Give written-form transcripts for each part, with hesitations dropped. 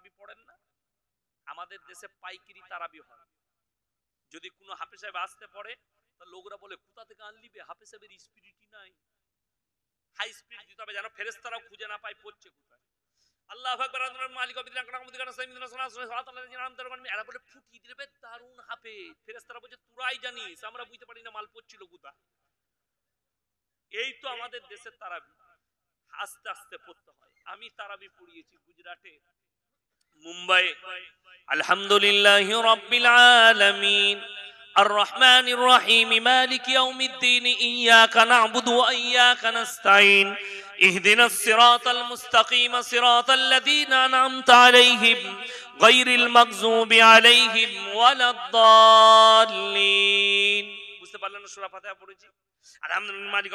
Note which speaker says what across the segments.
Speaker 1: তারাবি পড়েন না? আমাদের দেশে পাইকারি তারাবি হয়। যদি কোনো হাফেজ সাহেব আসতে পড়ে তা লোকরা বলে কোথা থেকে আনলি বে, হাফেজ সাহেবের স্পিরিটই নাই। হাই স্পিড দিতে হবে যেন ফেরেশতারাও খুঁজে না পায় পড়ছে কোথায়। আল্লাহু আকবার, মালিক বিদিনা কানা মুদিনা সাইমিনা সাল্লাল্লাহু এরা বলে ফুটি দিবে দারুন হাফেজ। ফেরেশতারা বলছে তুরাই জানিস, আমরা বুঝতে পারি না মাল পড়ছিল কোথায়। এই তো আমাদের দেশের তারাবি আস্তে আস্তে পড়তে হয়। আমি তারাবি পড়িয়েছি গুজরাটে, মুম্বাই। আলহামদুলিল্লাহি রাব্বিল আলামিন الرحمن الرحيم مالك يوم الدين إياك نعبد وإياك نستعين اهدنا الصراط المستقيم صراط الذين أنعمت عليهم غير المغضوب عليهم ولا الضالين। বুঝতে পারলেন না সূরা ফাতিহা পড়েছি? আলহামদুলিল্লাহ মালিক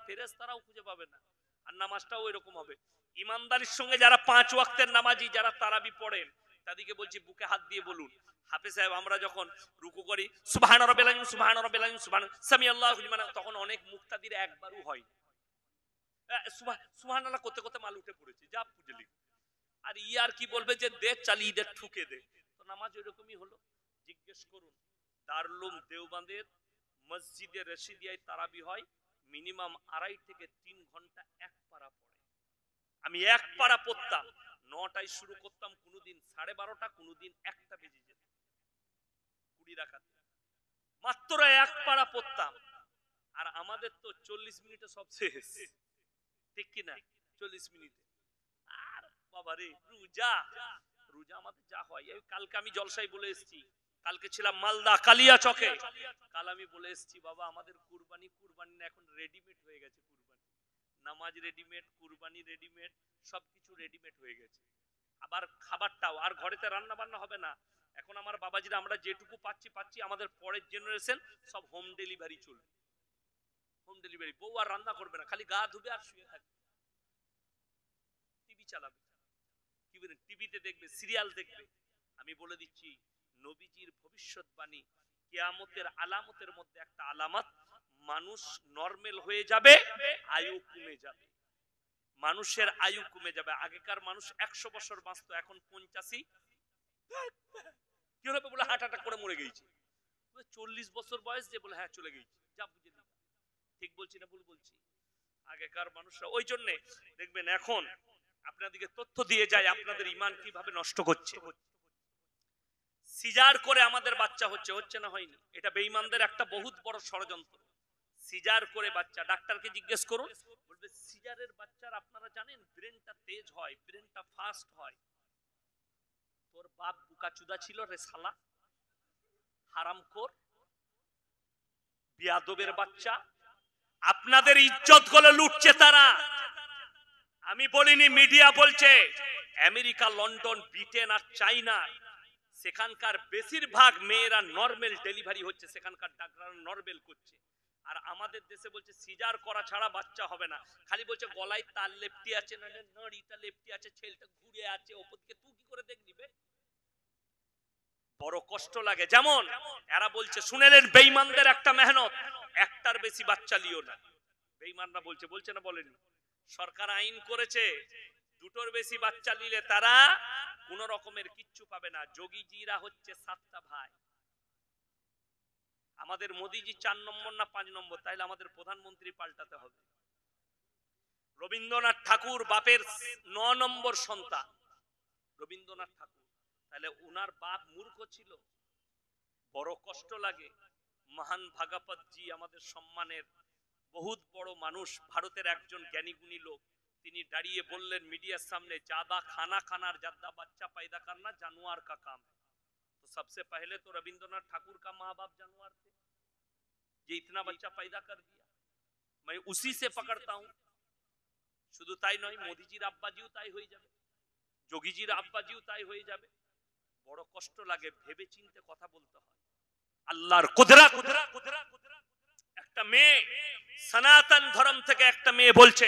Speaker 1: ফেরেশতারাও খুঁজে পাবে না। আর নামাজটাও এরকম হবে। ইমানদারির সঙ্গে যারা 5 ওয়াক্তের নামাজি, যারা তারাবি পড়েন, তাদেরকে বলছি বুকে হাত দিয়ে বলুন, হাফেজ সাহেব আমরা যখন রুকু করি সুবহান রাব্বিল আযীম সুবহান রাব্বিল আযীম সুবহান সামি আল্লাহু লিমান, তখন অনেক মুক্তাদির একবারও হয় সুবহানাল্লাহ করতে করতে মাল উঠে পড়েছে, যা বুঝলি। আর ইয়ার কি বলবে যে দে চালিয়ে দে, ঠুকে দে। তো নামাজ এরকমই হলো। জিজ্ঞেস করুন দারুল দেওবন্দের মসজিদে রশিদিয়ায় তারাবি হয়, মিনিমাম 2.5 থেকে 3 ঘন্টা এক পারা পড়ে। আমি এক পারা পড়তাম, 9টায় শুরু করতাম, কোনদিন 12:30, কোনদিন 1টা বেজে যেত। 20 রাকাত মাত্র এক পারা পড়তাম। আর আমাদের তো 40 মিনিটে সব শেষ, ঠিক কি না? 40 মিনিটে। আর বাবারে রোজা আমাদের যা হয়, কালকে আমি জলসাই বলে এসেছি, কালকে ছিলাম মালদা কালিয়া চকে, কাল আমি বলে এসেছি বাবা আমাদের কুরবানি না এখন রেডিমেড হয়ে গেছে। কুরবানি নামাজ রেডিমেড, কুরবানি রেডিমেড, সবকিছু রেডিমেড হয়ে গেছে। আবার খাবারটাও আর ঘরেতে রান্না বান্না হবে না। এখন আমার বাবাজিরা আমরা যেটুকু পাচ্ছি, আমাদের পরের জেনারেশন সব হোম ডেলিভারি চলবে। হোম ডেলিভারি, বউ আর রান্না করবে না, খালি গা ধুবে আর শুয়ে থাকবে, টিভি চালাবে। কি বলেন? টিভিতে দেখবে, সিরিয়াল দেখবে। আমি বলে দিচ্ছি নবীজির ভবিষ্যৎবাণী, কিয়ামতের আলামতের মধ্যে একটা আলামত, মানুষ নরমাল হয়ে যাবে, আয়ু কমে যাবে। মানুষের আয়ু কমে যাবে। আগেকার মানুষ 100 বছর বাঁচতো, এখন 85। কি হলো বলে হার্ট অ্যাটাক করে মরে গেছে। 40 বছর বয়স যে বলে হ্যাঁ চলে গেছে, যা বুঝে দিই। ঠিক বলছি না ভুল বলছি? আগেকার মানুষরা ওই জন্য দেখবেন, এখন আপনাদেরকে তথ্য দিয়ে যায় আপনাদের ঈমান কিভাবে নষ্ট করছে। সিজার করে আমাদের বাচ্চা হচ্ছে না হয়নি, এটা বেঈমানদের একটা বহুত বড় ষড়যন্ত্র। সিজার করে বাচ্চা, ডাক্তারকে জিজ্ঞেস করুন, বলবে সিজারের বাচ্চার আপনারা জানেন ব্রেনটা তেজ হয়, ব্রেনটা ফাস্ট হয়। তোর বাপ বুকাচুদা ছিল রে শালা, হারামখোর, বিয়াদবের বাচ্চা। আপনাদের ইজ্জত গুলো লুটছে তারা। আমি বলিনি, মিডিয়া বলছে। আমেরিকা, লন্ডন, ব্রিটেন আর চাইনা, সেখানকার বেশিরভাগ মেয়েরা নরমাল ডেলিভারি হচ্ছে, সেখানকার ডাক্তাররা নরমাল করছে। আর আমাদের দেশে বলছে সিজার করা ছাড়া বাচ্চা হবে না। খালি বলছে গলায় তার লেপটি আছে, নাড়িটা লেপটি আছে, ছেলেটা ঘুরে আছে ওপর দিকে, তুই কি করে দেখবি? বড় কষ্ট লাগে। যেমন এরা বলছে, শুনেলেন বেঈমানদের একটা মেহনত, একটার বেশি বাচ্চা লিও না। বেঈমানরা বলছে না বলেনি? সরকার আইন করেছে, 2টোর বেশি বাচ্চা নিলে তারা কোন রকমের কিচ্ছু পাবে না। যোগীজিরা হচ্ছে 7টা ভাই। আমাদের মোদিজি 4 নম্বর না 5 নম্বর? তাইলে আমাদের প্রধানমন্ত্রী পাল্টাতে হবে। রবীন্দ্রনাথ ঠাকুর বাপের 9 নম্বর সন্তান, রবীন্দ্রনাথ ঠাকুর। তাহলে ওনার বাপ মূর্খ ছিল। বড় কষ্ট লাগে। মহান ভাগবত জি, আমাদের সম্মানের বহুত বড় মানুষ, ভারতের একজন জ্ঞানীগুণী লোক, তিনি দাঁড়িয়ে বললেন মিডিয়ার সামনে, ज्यादा खाना खाना और ज्यादा बच्चा पैदा करना जानवर का काम है। तो सबसे पहले तो रविंद्रनाथ ठाकुर का माँ बाप जानवर थे, ये इतना बच्चा पैदा कर दिया। मैं उसी से पकड़ता हूँ। শুধু তাই নয়, মোদিজির আব্বাজিও তাই হয়ে যাবে, যোগীজির আব্বাজিও তাই হয়ে যাবে। বড় কষ্ট লাগে, ভেবে চিন্তে কথা বলতে হয়। আল্লাহর কুদরত। একটা মেয়ে सनातन धर्म থেকে একটা মেয়ে বলছে,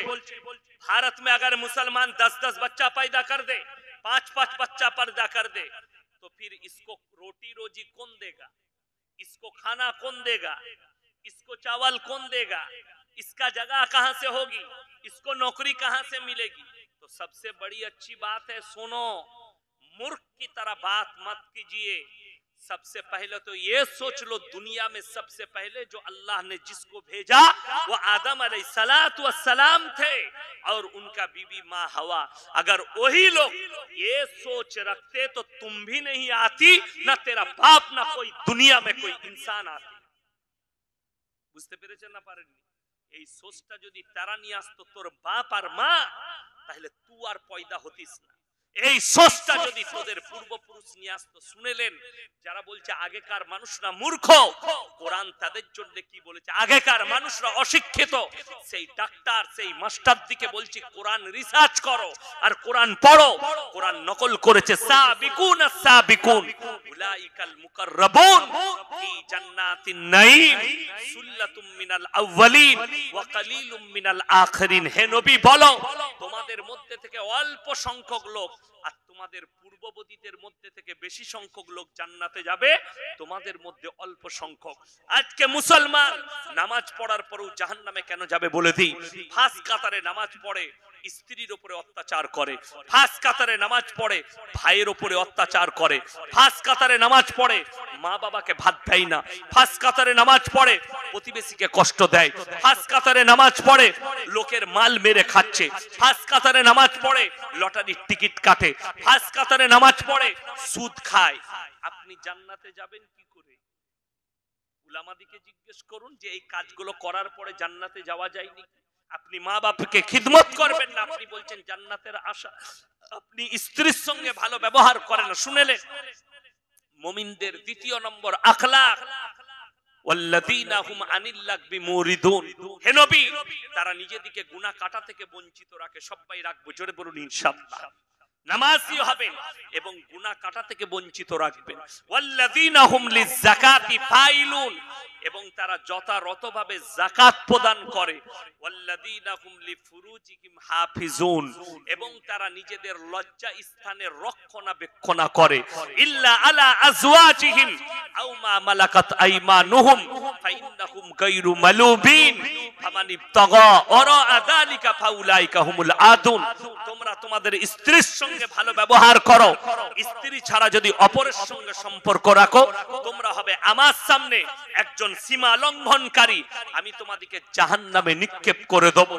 Speaker 1: भारत में अगर मुसलमान 10-10 बच्चा पैदा कर दे, 5-5 बच्चा पैदा कर दे, तो फिर इसको रोटी रोजी कौन देगा? इसको खाना कौन देगा? इसको चावल कौन देगा? इसका जगह कहां से होगी? इसको नौकरी कहां से मिलेगी? तो सबसे बड़ी अच्छी बात है, सुनो, मूर्ख की तरह बात मत कीजिए। सबसे पहले तो ये सोच लो, दुनिया में सबसे पहले जो अल्लाह ने जिसको भेजा वो आदम अलैहिस्सलाम थे और उनका बीबी माँ हवा। अगर वही लोग ये सोच रखते तो तुम भी नहीं आती, ना तेरा बाप, ना कोई दुनिया में कोई इंसान आती। বুঝতে পেরেছেন না পারেননি? এই সোচটা যদি তারা নিয়ে আসতো তোর বাপ আর মা, তাহলে তুই আর পয়দা হতিস না। এই সোচটা যদি তোদের পূর্বপুরুষ নিয়ে আসতো। শুনেলেন যারা বলছে আগেকার মানুষরা মূর্খ, কোরআন তাদের জন্য কি বলেছে? আগেকার মানুষরা অশিক্ষিত। সেই ডাক্তার, সেই মাস্টার দিকে বলছি কোরআন রিসার্চ করো আর কোরআন পড়ো। কোরআন নকল করেছে সাবিকুন সাবিকুন উলাইকাল মুকাররাবুন ফি জান্নাতিন নাঈম সুল্লাতুম মিনাল আউয়ালিন ওয়া কালিলুম মিনাল আখিরিন। হে নবী বলো, তোমাদের মধ্যে থেকে অল্প সংখ্যক লোক আর তোমাদের পূর্ববর্তীদের মধ্যে থেকে বেশি সংখ্যক লোক জান্নাতে যাবে, তোমাদের মধ্যে অল্প সংখ্যক। আজকে মুসলমান নামাজ পড়ার পরেও জাহান্নামে কেন যাবে বলে দিই। ফাঁস কাতারে নামাজ পড়ে স্ত্রীর উপরে অত্যাচার করে, ফাঁস কাতারে নামাজ পড়ে ভাইয়ের উপরে অত্যাচার করে, ফাঁস কাতারে নামাজ পড়ে মা বাবাকে ভাত দেয় না, ফাঁস কাতারে নামাজ পড়ে প্রতিবেশীকে কষ্ট দেয়, ফাঁস কাতারে নামাজ পড়ে লোকের মাল মেরে খাচ্ছে, ফাঁস কাতারে নামাজ পড়ে লটারির টিকিট কাটে, ফাঁস কাতারে নামাজ পড়ে সুদ খায়। আপনি জান্নাতে যাবেন কি করে? উলামাদিকে জিজ্ঞেস করুন যে এই কাজগুলো করার পরে জান্নাতে যাওয়া যায়নি। আপনি মা বাপকে খিদমত করবেন না, আপনি বলছেন জান্নাতের আশা। আপনি স্ত্রীর সঙ্গে ভালো ব্যবহার করেন না। শুনেলেন মুমিনদের দ্বিতীয় নম্বর আখলাক, ওয়াল্লাযীনা হুম আনিল লাগবি মুরিদুন। হে নবী, তারা নিজেদিকে গুনাহ কাটা থেকে বঞ্চিত রাখে। সবাই রাখবো, জোরে বলুন ইনশাআল্লাহ। নামাজি হবেন এবং গুনাহ কাটা থেকে বঞ্চিত রাখবেন। ওয়াল্লাযীনা হুম লিয-যাকাতি ফাইলুন, এবং তারা যথাযথভাবে যাকাত প্রদান করে। ওয়াল্লাযীনা হুম লিফুরুজিহিম হাফিজুন, এবং তারা নিজেদের লজ্জা স্থানের রক্ষণাবেক্ষণ করে। ইল্লা আলা আজওয়াজিহিম আও মা মালাকাত আইমানুহুম ফাইন্নাহুম গায়রু মালুবিন ফামান ইবতাগা ওয়ারা যালিকা ফাউলাইকা হুমুল আদুন। তোমরা তোমাদের স্ত্রীর সঙ্গে ভালো ব্যবহার করো। স্ত্রী ছাড়া যদি অপরের সঙ্গে সম্পর্ক রাখো, তোমরা হবে আমার সামনে একজন সীমা লঙ্ঘনকারী। আমি তোমাদেরকে জাহান্নামে নিক্ষেপ করে দেব।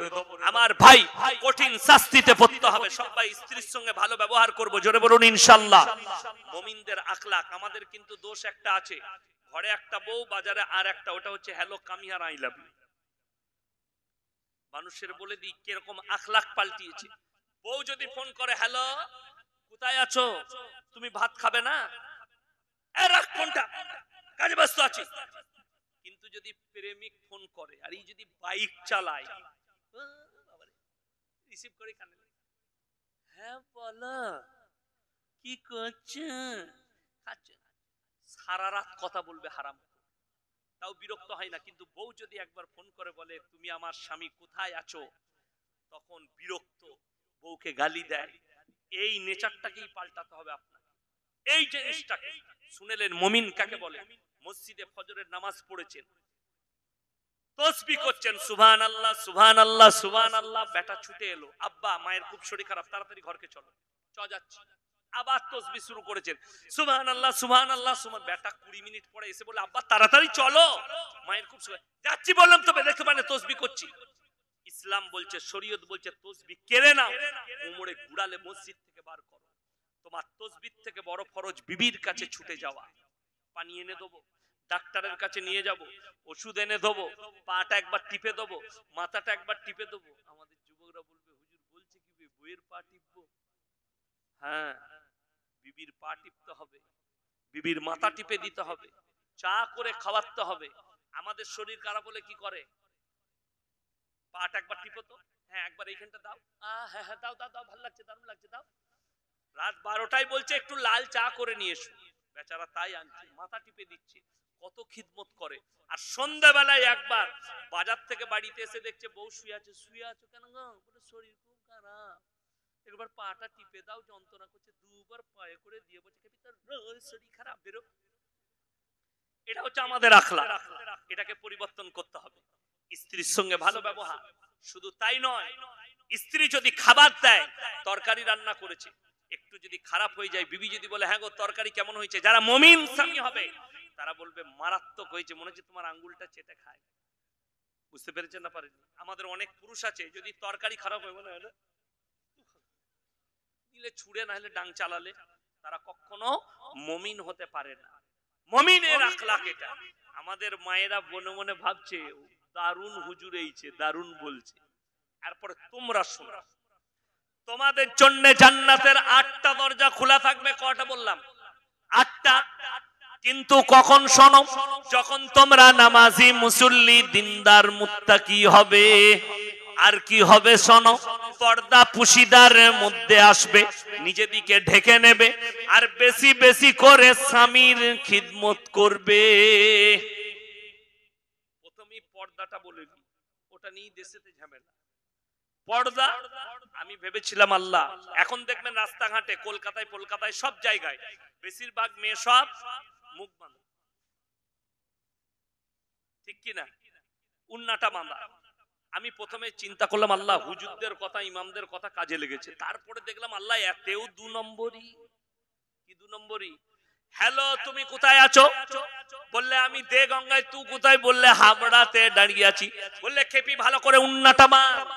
Speaker 1: আমার ভাই, কঠিন শাস্তিতে পড়তে হবে। সবাই স্ত্রীর সঙ্গে ভালো ব্যবহার করব, জোরে বলুন ইনশাআল্লাহ। মুমিনদের আখলাক। আমাদের কিন্তু দোষ একটা আছে, ঘরে একটা বউ, বাজারে আর একটা, ওটা হচ্ছে হ্যালো কামি আর আই লাভ ইউ। মানুষের বলে দিই কিরকম আখলাক পাল্টিয়েছে। বউ যদি ফোন করে, হ্যালো কোথায় আছো, তুমি ভাত খাবে না, রাখ ফোনটা, কাজে ব্যস্ত আছি। কিন্তু যদি প্রেমিক ফোন করে আর এই যদি বাইক চালায়, রিসিভ করে কানে, হ্যাঁ বলো কি করছো, সারা রাত কথা বলবে হারাম, তাও বিরক্ত হয় না। কিন্তু বউ যদি একবার ফোন করে বলে তুমি আমার স্বামী কোথায় আছো, তখন বিরক্ত, বউকে গালি দেয়। এই নেচারটাকেই পাল্টাতে হবে আপনাকে, এই জিনিসটাকে। শুনেলেন মুমিন কাকে বলে? মসজিদে ফজরের নামাজ পড়েছেন, তাসবিহ করছেন, সুবহানাল্লাহ সুবহানাল্লাহ সুবহানাল্লাহ। বেটা ছুটে এলো, আব্বা মায়ের খুব শরীর খারাপ, তাড়াতাড়ি ঘরকে চলো, যাচ্ছি। আবার তাসবিহ শুরু করেছেন, সুবহানাল্লাহ সুবহানাল্লাহ সুবহান। বেটা 20 মিনিট পরে এসে বলে, আব্বা তাড়াতাড়ি চলো, মায়ের খুব শরীর। যাচ্ছি বললাম তো, দেখতে মানে তাসবিহ করছি। ইসলাম বলছে, শরীয়ত বলছে তাসবিহ কেড়ে নাও, কোমরে গুড়ালে মসজিদ থেকে বার করো। তোমার তাসবিহ থেকে বড় ফরজ বিবির কাছে ছুটে যাওয়া। পানি এনে দেবো, ডাক্তারের কাছে নিয়ে যাব, ওষুধ এনে দেবো, পাটা একবার টিপে দেবো, মাথাটা একবার টিপে দেবো। আমাদের যুবকরা বলবে, হুজুর বলছে কি বইয়ের পা টিপবো? হ্যাঁ, বিবির পা টিপতে হবে, বিবির মাথা টিপে দিতে হবে, চা করে খাওয়াতে হবে। আমাদের শরীর খারাপ হলে কি করে? পাটা একবার টিপো তো, হ্যাঁ একবার এইখানটা দাও, হ্যাঁ হ্যাঁ দাও দাও দাও, ভালো লাগছে, দারুণ লাগছে, দাও। রাত 12টায় বলছে একটু লাল চা করে নিয়ে এসো, বেচারা তাই আনছে, মাথা টিপে দিচ্ছে, কত খিদমত করে। আর সন্ধ্যাবেলায় একবার বাজার থেকে বাড়িতে এসে দেখছে বউ শুয়ে আছে। শুয়ে আছো কেন গো? বলে শরীর খুব খারাপ, একবার পাটা টিপে দাও, যন্ত্রণা করছে। দুবার পায়ে করে দিয়ে বলছে শরীর খারাপ, বেরো। এটা হচ্ছে আমাদের আখলাক, এটাকে পরিবর্তন করতে হবে। স্ত্রীর সঙ্গে ভালো ব্যবহার, শুধু তাই নয়, স্ত্রী যদি খাবার দেয়, তরকারি রান্না করেছে, একটু যদি খারাপ হয়ে যায়, বিবি যদি বলে হ্যাঁ গো তরকারি কেমন হয়েছে, যারা মুমিন স্বামী হবে তারা বলবে মারাত্মক হয়েছে, মনে হচ্ছে তোমার আঙ্গুলটা চেটে খায়। বুঝতে পেরেছেন না পারেন? আমাদের অনেক পুরুষ আছে, যদি তরকারি খারাপ হয় বলে দিলে ছুড়ে না হলে ডাং চালালে, তারা কখনো মুমিন হতে পারে না। মুমিনের আখলাক এটা। আমাদের মায়েরা মনে মনে ভাবছে দারুণ হুজুর এইছে, দারুণ বলছে। তারপরে তোমরা শোনো, তোমাদের জন্য জান্নাতের 8টা দরজা খোলা থাকবে। কয়টা বললাম? 8টা। কিন্তু কখন শোনো? যখন তোমরা নামাজি, মুসল্লি, দিনদার, মুত্তাকি হবে। আর কি হবে শোনো? পর্দা পুশিদার মধ্যে আসবে, নিজেদিকে ঢেকে নেবে, আর বেশি বেশি করে স্বামীর খিদমত করবে। প্রথমেই পর্দাটা বলে দিই, ওটা নিয়ে দেশেতে ঝামেলা। পর্দা আমি ভেবেছিলাম আল্লাহ, এখন দেখবেন রাস্তাঘাটে কলকাতায় সব জায়গায় বেশিরভাগ মেয়ে সব মুখ বাঁধা, ঠিক কিনা? উন্নাটা বাঁধা। আমি প্রথমে চিন্তা করলাম আল্লাহ হুজুরদের কথা, ইমামদের কথা কাজে লেগেছে। তারপরে দেখলাম আল্লাহ এতেও 2 নম্বরই। কি 2 নম্বরই? হ্যালো তুমি কোথায় আছো? বললে আমি দে গঙ্গায়। তুই কোথায়? বললে হাবড়াতে দাঁড়িয়ে আছি। বললে খেপি ভালো করে উন্নাটা বাঁধ।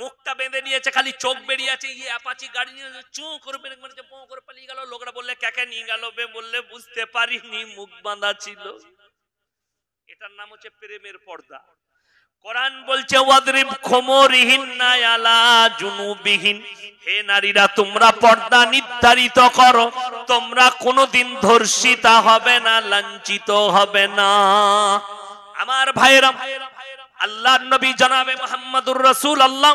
Speaker 1: মুখটা বেঁধে নিয়েছে, খালি চোখ বেরিয়ে আছে, ইয়ে অ্যাপাচি গাড়ি নিয়ে চু করে বেরিয়ে মানে পো করে পালিয়ে গেল। লোকরা বললে কাকে নিয়ে গেল বে? বললে বুঝতে পারিনি, মুখ বাঁধা ছিল। এটার নাম হচ্ছে প্রেমের পর্দা। কোরআন বলছে ওয়াদরিব খুমুরিহিন্না আলা জুনুবিহিন, হে নারীরা তোমরা পর্দা নির্ধারিত করো, তোমরা কোনোদিন ধর্ষিতা হবে না, লাঞ্ছিত হবে না। আমার ভাইরা, আল্লাহর নবী জনাবে মুহাম্মদুর রাসূলুল্লাহ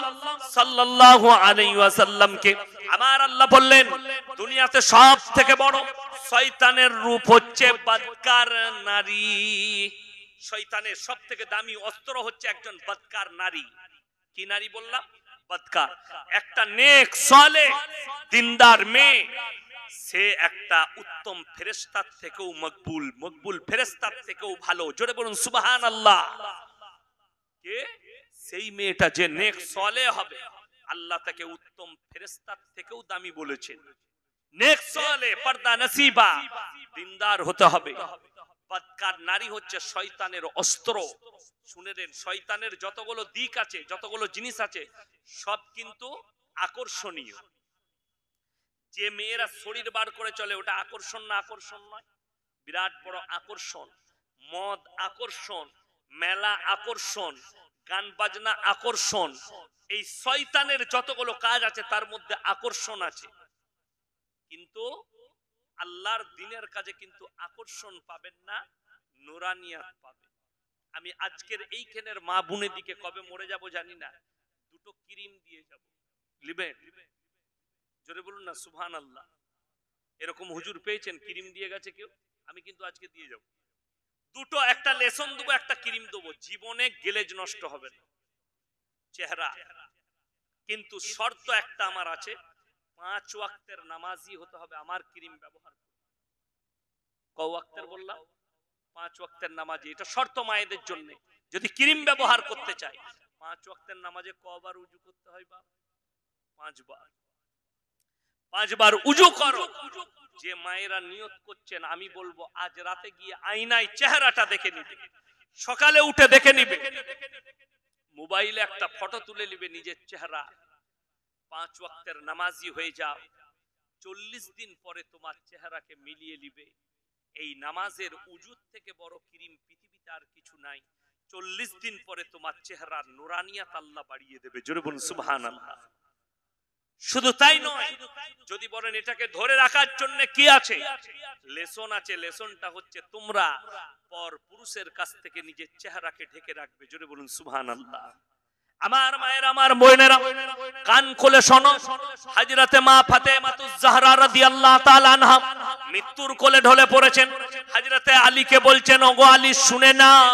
Speaker 1: সাল্লাল্লাহু আলাইহি ওয়াসাল্লামকে আমার আল্লাহ বললেন দুনিয়াতে সবথেকে বড় শয়তানের রূপ হচ্ছে বদকার নারী। শয়তানের সবথেকে দামি অস্ত্র হচ্ছে একজন বদকার নারী। কি নারী বললাম? বদকার। একটা নেক সালেহ দিনদার মেয়ে, সে একটা উত্তম ফেরেশতার থেকেও মকবুল ফেরেশতার থেকেও ভালো। জোরে বলুন সুবহানাল্লাহ। কে? সেই মেয়েটা যে নেক সালেহ হবে, আল্লাহ তাকে উত্তম ফেরেশতার থেকেও দামি বলেছেন। নেক সালেহ, পর্দা নসিবা, দিনদার হতে হবে। বদকার নারী হচ্ছে শয়তানের অস্ত্র। শুনে নেন, শয়তানের যতগুলো দিক আছে, যতগুলো জিনিস আছে, সব কিন্তু আকর্ষণীয়। যে মেয়েরা শরীর বার করে চলে, ওটা আকর্ষণ না? আকর্ষণ নয়? বিরাট বড় আকর্ষণ। মদ আকর্ষণ, মেলা আকর্ষণ, গান বাজনা আকর্ষণ। এই শয়তানের যতগুলো কাজ আছে তার মধ্যে আকর্ষণ আছে। কিন্তু আল্লাহর দ্বীনের কাজে কিন্তু আকর্ষণ পাবেন না, নুরানিয়াত পাবেন। আমি আজকের এইখানের মা বোনের দিকে কবে মরে যাব জানি না, 2টো ক্রিম দিয়ে যাব। লিবেন? জোরে বলুন না সুবহানাল্লাহ। এরকম হুজুর পেয়েছেন ক্রিম দিয়ে গেছে কেউ? আমি কিন্তু আজকে দিয়ে যাব 2টো, একটা লেসন দেবো, একটা ক্রিম দেবো। জীবনে গেলেজ নষ্ট হবে না চেহারা। কিন্তু শর্ত একটা আমার আছে, 5 ওয়াক্তের নামাজি হতে হবে আমার ক্রিম ব্যবহার করে। ক ওয়াক্তের বললাম? 5 ওয়াক্তের নামাজি। এটা শর্ত মায়েদের জন্য। যদি ক্রিম ব্যবহার করতে চাই, 5 ওয়াক্তের নামাজে কবার উজু করতে হয়? বা 5 বার। 5 বার উজু করো। যে মায়েরা নিয়ত করছেন, আমি বলবো আজ রাতে গিয়ে আয়নায় চেহারাটা দেখে নিবে, সকালে উঠে দেখে নিবে, মোবাইলে একটা ফটো তুলে নিবে নিজের চেহারা। 5 ওয়াক্তের নামাজি হয়ে যাও। 40 দিন পরে তোমার চেহারাকে মিলিয়ে নিবে। এই নামাজের উজুর থেকে বড় ক্রিম পৃথিবীতে আর কিছু নাই। 40 দিন পরে তোমার চেহারার নুরানিয়াত আল্লাহ বাড়িয়ে দেবে। জোরে বলুন সুবহানাল্লাহ। শুধু তাই নয়, যদি বলেন এটাকে ধরে রাখার জন্য কি আছে? লেসন আছে। লেসনটা হচ্ছে তোমরা পর পুরুষের কাছ থেকে নিজের চেহারাকে ঢেকে রাখবে। জোরে বলুন সুবহানাল্লাহ। আমার মায়ের, আমার বোনেরা, কান খুলে শোনো। হযরতে মা ফাতেমাতুজ জাহরা রাদিয়াল্লাহু তাআলা আনহা মৃত্যুর কোলে ঢলে পড়েছেন। হযরতে আলীকে বলছেন, ওগো আলী শুনে নাও,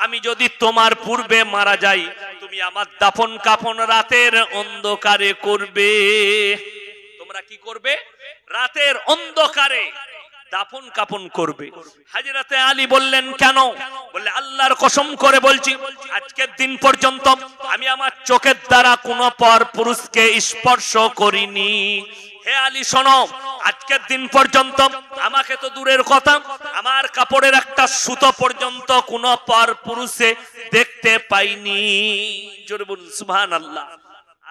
Speaker 1: আমি যদি তোমার পূর্বে মারা যাই, তুমি আমার দাফন কাফন রাতের অন্ধকারে করবে। তোমরা কি করবে? রাতের অন্ধকারে দাফন কাফন করবে। হযরতে আলী বললেন কেন? বললে আল্লাহর কসম করে বলছি আজকের দিন পর্যন্ত আমি আমার চোখের দ্বারা কোনো পর পুরুষকে স্পর্শ করিনি। হে আলী শোনো, আজকের দিন পর্যন্ত আমাকে তো দূরের কথা, আমার কাপড়ের একটা সুতো পর্যন্ত কোনো পর পুরুষে দেখতে পাইনি। জোরে বলুন সুবহানাল্লাহ।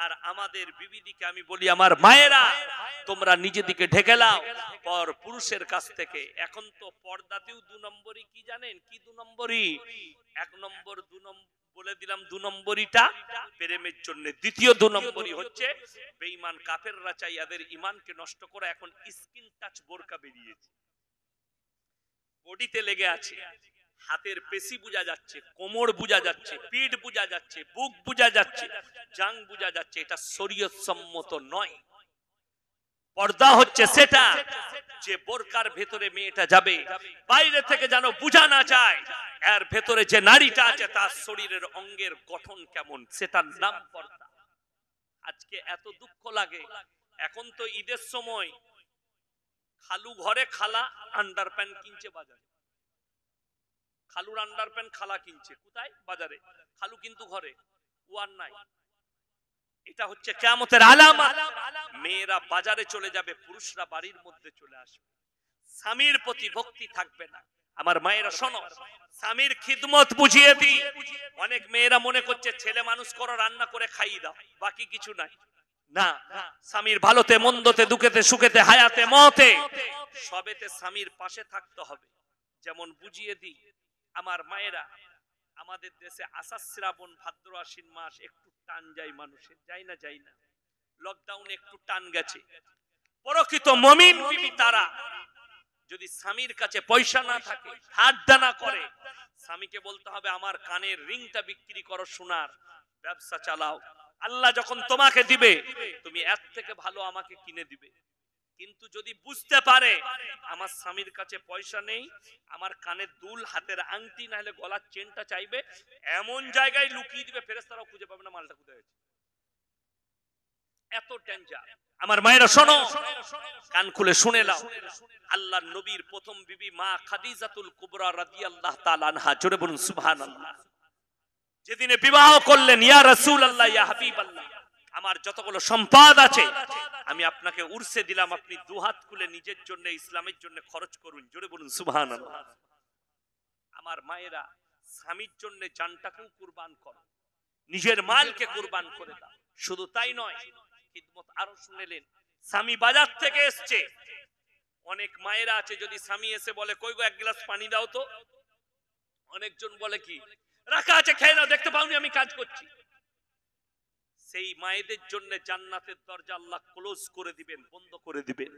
Speaker 1: আর আমাদের বিবিদিকে আমি বলি, আমার মায়েরা তোমরা নিজেদিকে ঢেকে নাও পর পুরুষের কাছ থেকে। এখন তো পর্দাতেও 2 নম্বরই, কি জানেন কি 2 নম্বরই? 1 নম্বর 2 নম্বর বলে দিলাম, 2 নম্বরিটা প্রেমের জন্য, দ্বিতীয় 2 নম্বরই হচ্ছে বেঈমান কাফেররা চাই এদের ঈমানকে নষ্ট করে। এখন স্কিন টাচ বোরকা বেরিয়েছে, বডিতে লেগে আছে, হাতের পেশি বোঝা যাচ্ছে, কোমর বোঝা যাচ্ছে, পিঠ বোঝা যাচ্ছে, বুক বোঝা যাচ্ছে, জাং বোঝা যাচ্ছে। এটা শরীয়ত সম্মত নয়। পর্দা হচ্ছে সেটা যে বোরকার ভেতরে মেয়েটা যাবে, বাইরে থেকে যেন বোঝা না যায় এর ভেতরে যে নারীটা আছে তার শরীরের অঙ্গের গঠন কেমন, সেটার নাম পর্দা। আজকে এত দুঃখ লাগে, এখন তো ঈদের সময় খালু ঘরে খালা আন্ডারপ্যান্ট কিনছে বাজারে। খালুর আন্ডারপ্যান্ট খালা কিনছে কোথায়? বাজারে। খালু কিন্তু ঘরে, ও আর নাই। এটা হচ্ছে কিয়ামতের আলামত। মেয়েরা বাজারে চলে যাবে, পুরুষরা বাড়ির মধ্যে চলে আসবে। স্বামীর প্রতি ভক্তি থাকবে না। আমার মায়েরা শোনো, স্বামীর খিদমত বুঝিয়ে দিই। অনেক মেয়েরা মনে করছে ছেলে মানুষ করো, রান্না করে খাইয়ে দাও, বাকি কিছু নাই। না, স্বামীর ভালোতে মন্দতে, দুঃখেতে সুখেতে, হায়াতে মওতে সবেতে স্বামীর পাশে থাকতে হবে। যেমন বুঝিয়ে দিই, আমার মায়েরা, আমাদের দেশে আষাঢ় শ্রাবণ ভাদ্র আশ্বিন মাস একটু টান যায় মানুষের, যাই না? যাই না? লকডাউনে একটু টান গেছে। প্রকৃত মুমিন বিবি তারা যদি স্বামীর কাছে পয়সা না থাকে, হাত দানা করে, স্বামীকে বলতে হবে আমার কানের রিংটা বিক্রি করো, সোনার ব্যবসা চালাও। আল্লাহ যখন তোমাকে দিবে তুমি এর থেকে ভালো আমাকে কিনে দিবে। কিন্তু যদি বুঝতে পারে আমার স্বামীর কাছে পয়সা নেই, আমার কানের দুল, হাতের আংটি, না হলে গলার চেনটা চাইবে, এমন জায়গায় লুকিয়ে দিবে ফেরেশতারাও খুঁজে পাবে না মালটা কোথায় আছে। এত ডেঞ্জার। আমার মায়েরা শোনো, কান খুলে শুনে নাও। আল্লাহর নবীর প্রথম বিবি মা খাদিজাতুল কুবরা রাদিয়াল্লাহু তাআলা আনহা, জোরে বলুন সুবহানাল্লাহ, যেদিনে বিবাহ করলেন, ইয়া রাসূলুল্লাহ, ইয়া হাবিবাল্লাহ, আমার যতগুলো সম্পদ আছে আমি আপনাকে উরসে দিলাম, আপনি দুহাত খুলে নিজের জন্য, ইসলামের জন্য খরচ করুন। জোরে বলুন সুবহানাল্লাহ। আমার মায়েরা, স্বামীর জন্য জানটাকেও কুরবান করো, নিজের মালকে কুরবান করে দাও। শুধু তাই নয়, খিদমত আরো শুনেলেন। স্বামী বাজার থেকে এসছে, অনেক মায়েরা আছে যদি স্বামী এসে বলে কই গো 1 গ্লাস পানি দাও তো, অনেকজন বলে কি রাখা আছে খেয়ে নাও, দেখতে পাওনি আমি কাজ করছি। সেই মায়েদের জন্য জান্নাতের দরজা আল্লাহ ক্লোজ করে দিবেন, বন্ধ করে দিবেন,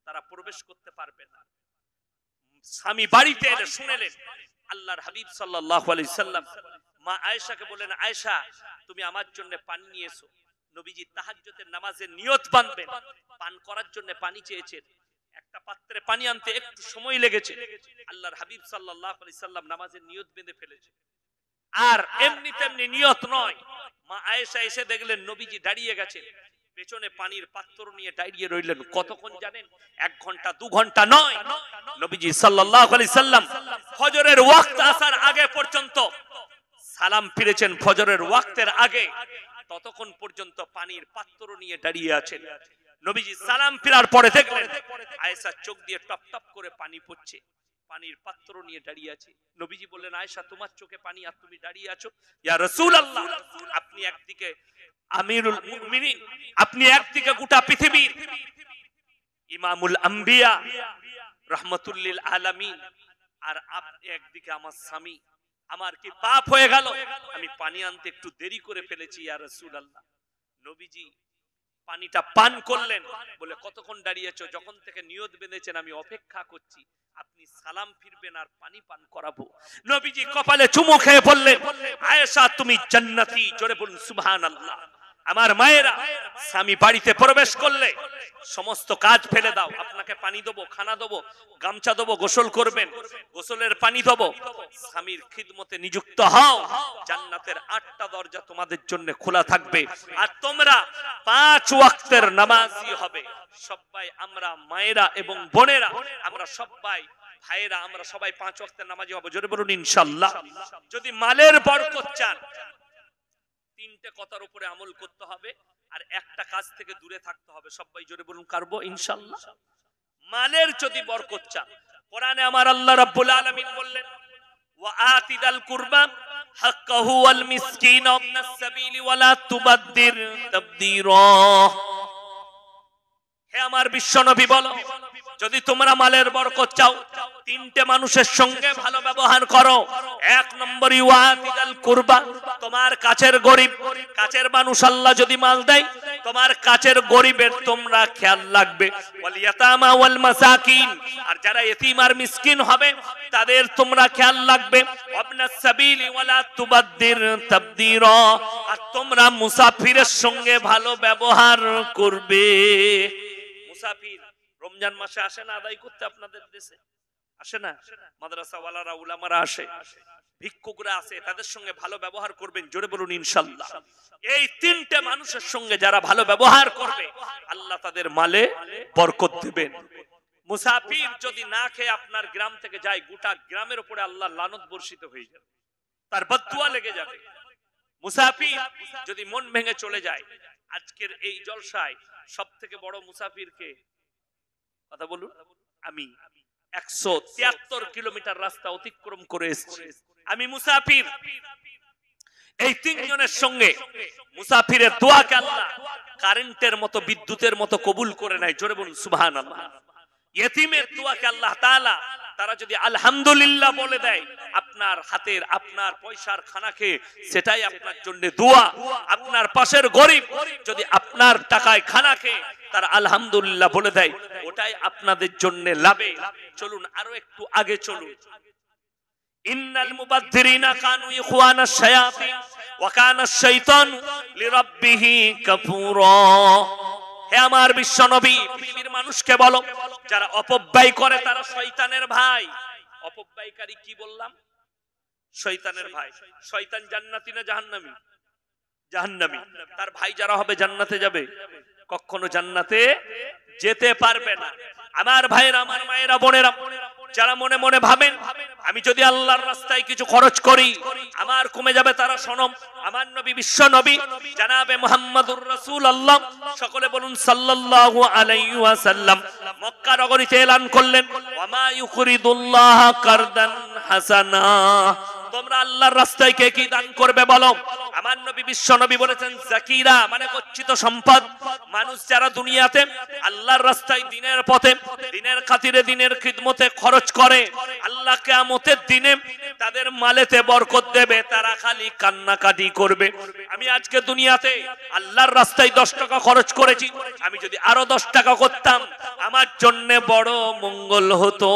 Speaker 1: তারা প্রবেশ করতে পারবে না। স্বামী বাড়িতে এলে শুনেলেন, আল্লাহর হাবিব সাল্লাল্লাহু আলাইহি সাল্লাম মা আয়েশাকে বলেন, আয়েশা তুমি আমার জন্য পানি নিয়ে এসো। নবীজি তাহাজ্জুদের নামাজের নিয়ত বাঁধবেন, পান করার জন্য পানি চেয়েছেন। একটা পাত্রে পানি আনতে একটু সময় লেগেছে। আল্লাহর হাবিব সাল্লাল্লাহু আলাইহি সাল্লাম নামাজের নিয়ত বেঁধে ফেলেছে। আর এমনি তেমনি নিয়ত নয়, মা আয়েশা এসে দেখলেন নবীজি দাঁড়িয়ে গেছে, পেছনে পানির পাত্র নিয়ে দাঁড়িয়ে রইলেন। কতক্ষণ জানেন? 1 ঘন্টা 2 ঘন্টা নয়। নবীজি সাল্লাল্লাহু আলাইহি সাল্লাম ফজরের ওয়াক্ত আসার আগে পর্যন্ত সালাম ফিরেছেন, ফজরের ওয়াক্তের আগে ততক্ষণ পর্যন্ত পানির পাত্র নিয়ে দাঁড়িয়ে আছেন। নবীজি সালাম ফিরার পরে দেখলেন আয়েশা চোখ দিয়ে টপ টপ করে পানি পড়ছে, পানির পাত্র নিয়ে দাঁড়িয়ে আছে। নবীজি বললেন, আয়েশা তোমার চোখে পানি আর তুমি দাঁড়িয়ে আছো? ইয়া রাসূলুল্লাহ, আপনি একদিকে আমিরুল মুমিনিন, আপনি একদিকে গোটা পৃথিবীর ইমামুল আম্বিয়া রাহমাতুল লিল আলামিন, আর আপনি একদিকে আমার স্বামী। আমার কি পাপ হয়ে গেল আমি পানি আনতে একটু দেরি করে ফেলেছি ইয়া রাসূলুল্লাহ? নবীজি পানিটা পান করলেন, বলে কতক্ষণ দাঁড়িয়ে আছো? যখন থেকে নিয়ত বেঁধেছেন আমি অপেক্ষা করছি, আপনি সালাম ফিরবেন আর পানি পান করাবো। নবীজি কপালে চুমু খেয়ে বললেন, আয়েশা তুমি জান্নাতি। জোরে বলুন সুবহানাল্লাহ। আমার মায়েরা, স্বামী বাড়িতে প্রবেশ করলে সমস্ত কাজ ফেলে দাও, আপনাকে পানি দেবো, খানা দেবো, গামছা দেবো, গোসল করবেন, গোসলের পানি দেবো, স্বামীর খিদমতে নিযুক্ত হও, জান্নাতের 8টা দরজা তোমাদের জন্য খোলা থাকবে। আর তোমরা 5 ওয়াক্তের নামাজি হবে। সবাই আমরা মায়েরা এবং বোনেরা, আমরা সবাই ভাইয়েরা, আমরা সবাই 5 ওয়াক্তের নামাজি হব। জোরে বলুন ইনশাআল্লাহ। যদি মালের বরকত চান, 3টে কথার উপরে আমল করতে হবে, আর একটা কাজ থেকে দূরে থাকতে হবে। সবাই জোরে বলুন কারবো ইনশাআল্লাহ। মালের যদি বরকত চান, কোরআনে আমার আল্লাহ রাব্বুল আলামিন বললেন, ওয়া আতিদাল কুরবা হাক্কাহু ওয়াল মিসকিন ওয়াবনাস সাবিলি ওয়া লা তুবাদদির তাবদীরা। হে আমার বিশ্বনবী বলো, যদি তোমরা মালের বরকত চাও, 3টে মানুষের সঙ্গে ভালো ব্যবহার করো। 1 নম্বর ওয়াতিদাল কুরবা, তোমার কাছের গরিব, কাছের মানুষ আল্লাহ যদি মাল দেয়, তোমার কাছের গরিবের তোমরা খেয়াল রাখবে। ওয়াল ইয়াতামা ওয়াল মাসাকিন, আর যারা ইতিম আর মিসকিন হবে তাদের তোমরা খেয়াল রাখবে। ওয়াবনাস সাবিলি ওয়া লা তুবাদদির তাবদীরা, আর তোমরা মুসাফিরের সঙ্গে ভালো ব্যবহার করবে। মুসাফির রমজান মাসে আসে না আদায় করতে? আপনাদের দেশে আসে না? মাদ্রাসাওয়ালারা, উলামারা আসে, ভিক্ষুকরা আসে, তাদের সঙ্গে ভালো ব্যবহার করবেন। জোরে বলুন ইনশাআল্লাহ। এই 3টে মানুষের সঙ্গে যারা ভালো ব্যবহার করবে, আল্লাহ তাদের মালে বরকত দিবেন। মুসাফির যদি না খেয়ে আপনার গ্রাম থেকে যায়, গোটা গ্রামের উপরে আল্লাহ লানত বর্ষিত হয়ে যাবে, তার বদদুয়া লেগে যাবে। মুসাফির যদি মন ভেঙে চলে যায়, আজকের এই জলসায় সবথেকে বড় মুসাফির কে? কথা বলুন। আমি 173 কিলোমিটার রাস্তা অতিক্রম করে এসেছি, আমি মুসাফির। এই 3 জনের সঙ্গে মুসাফিরের দোয়াকে আল্লাহ কারেন্টের মতো, বিদ্যুতের মতো কবুল করে নেয়। জোরে বলুন সুবহানাল্লাহ। ইতিমের দোয়াকে আল্লাহ তাআলা, তারা যদি আলহামদুলিল্লাহ বলে দেয়, আপনার হাতের, আপনার পয়সার খানা খেয়ে, সেটাই আপনার জন্য দোয়া। আপনার পাশের গরিব যদি আপনার টাকায় খানা খেয়ে তার আলহামদুলিল্লাহ বলে দেয়, ওটাই আপনাদের জন্য লাভে। চলুন আরো একটু আগে চলুন। ইন্নাল মুবাদদিরিনা কানু ইখওয়ানাশ শায়াতিন ওয়া কানাশ শাইতানু লিরাব্বিহি কাফুরা। হে আমার বিশ্বনবী, পৃথিবীর মানুষকে বলো, যারা অপব্যয় করে তারা শয়তানের ভাই। অপব্যয়কারী কি বললাম? শয়তানের ভাই। শয়তান জান্নাতি না জাহান্নামী? জাহান্নামী। তার ভাই যারা হবে জান্নাতে যাবে? কখনো জান্নাতে যেতে পারবে না। আমার ভাইরা, আমার মায়েরা, বোনেরা, যারা মনে মনে ভাবেন আমি যদি আল্লাহর রাস্তায় কিছু খরচ করি আমার কমে যাবে, তারা শোনো, আমার নবী, বিশ্ব নবী জনাবে মুহাম্মদুর রাসূলুল্লাহ, সকলে বলুন সাল্লাল্লাহু আলাইহি ওয়াসাল্লাম, মক্কা নগরীতে এলান করলেন, ওয়ামা ইউকরিদুল্লাহ কারদান হাসানা। তোমরা আল্লাহর রাস্তায় কে কি দান করবে বলো? আমার নবী, বিশ্ব নবী বলেছেন যাকিরা, মানে গচ্ছিত সম্পদ। মানুষ যারা দুনিয়াতে আল্লাহর রাস্তায়, দিনের পথে, দিনের খাতিরে, দিনের খিদমতে খরচ করে, আল্লাহ কিয়ামতের দিনে তাদের মালেতে বরকত দেবে। তারা খালি কান্নাকাটি করবে, আমি আজকে দুনিয়াতে আল্লাহর রাস্তায় 10 টাকা খরচ করেছি, আমি যদি আরো 10 টাকা করতাম আমার জন্য বড় মঙ্গল হতো।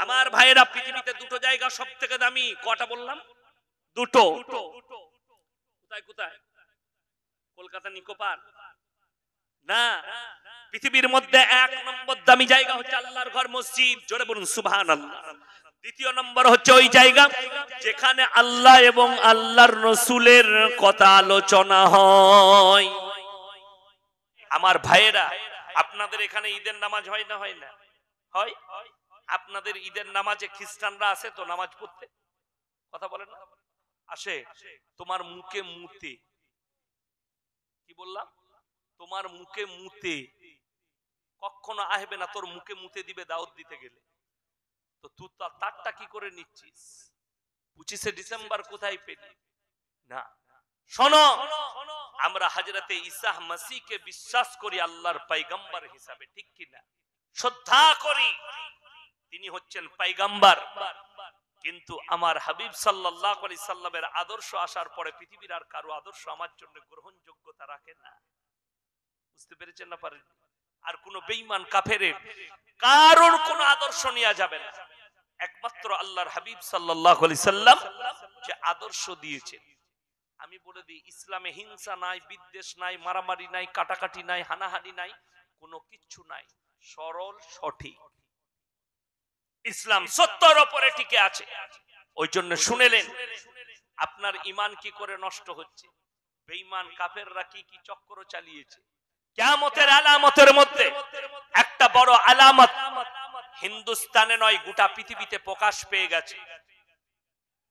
Speaker 1: আমার ভাইয়েরা, পৃথিবীতে 2টো জায়গা সব থেকে দামি। কটা বললাম? 2টো। কোথায় কোথায়? কলকাতা নিকো পার্ক না, পৃথিবীর মধ্যে 1 নম্বর দামি জায়গা হচ্ছে আল্লাহর ঘর, মসজিদ। জোরে বলুন সুবহানাল্লাহ। 2য় নম্বর হচ্ছে ওই জায়গা যেখানে আল্লাহ এবং আল্লাহর রাসূলের কথা আলোচনা হয়। আমার ভাইয়েরা, আপনাদের এখানে ঈদের নামাজ হয় না? হয় না? হয়। আপনাদের ঈদের নামাজে খ্রিস্টানরা আসে তো নামাজ পড়তে? কথা বলেন না? আসে। তোমার মুখে মুতে, কি বললাম? তোমার মুখে মুতে কখনো আসবে না, তোর মুখে মুতে দিবে দাওয়াত দিতে গেলে। তো তুই তারটা কি করে নিচ্ছিস? 25শে ডিসেম্বর কোথায় পেলি? না। শোনো, আমরা হযরতে ঈসা মসিহকে বিশ্বাস করি আল্লাহর পয়গম্বর হিসাবে, ঠিক কি না? শ্রদ্ধা করি, তিনি হচ্ছেন পয়গম্বর। কিন্তু আমার হাবিব সাল্লাল্লাহু আলাইহি সাল্লামের আদর্শ আসার পরে পৃথিবীর আর কারো আদর্শ আমার জন্য গ্রহণযোগ্যতা রাখে না। বুঝতে পেরেছেন না? পারেন? আর কোন বেঈমান কাফেরের কারোর কোন আদর্শ নেওয়া যাবে না। একমাত্র আল্লাহর হাবিব সাল্লাল্লাহু আলাইহি সাল্লাম যে আদর্শ দিয়েছেন। আমি বলে দিই, ইসলামে হিংসা নাই, বিদ্বেষ নাই, মারামারি নাই, কাটাকাটি নাই, হানাহানি নাই, কোনো কিচ্ছু নাই, সরল সঠিক ইসলাম সত্যের উপরে টিকে আছে। ওই জন্য শুনেলেন আপনার ঈমান কি করে নষ্ট হচ্ছে, বেঈমান কাফেররা কি কি চক্র চালিয়েছে। কিয়ামতের আলামতের মধ্যে একটা বড় আলামত হিন্দুস্তানে নয় গোটা পৃথিবীতে প্রকাশ পেয়ে গেছে।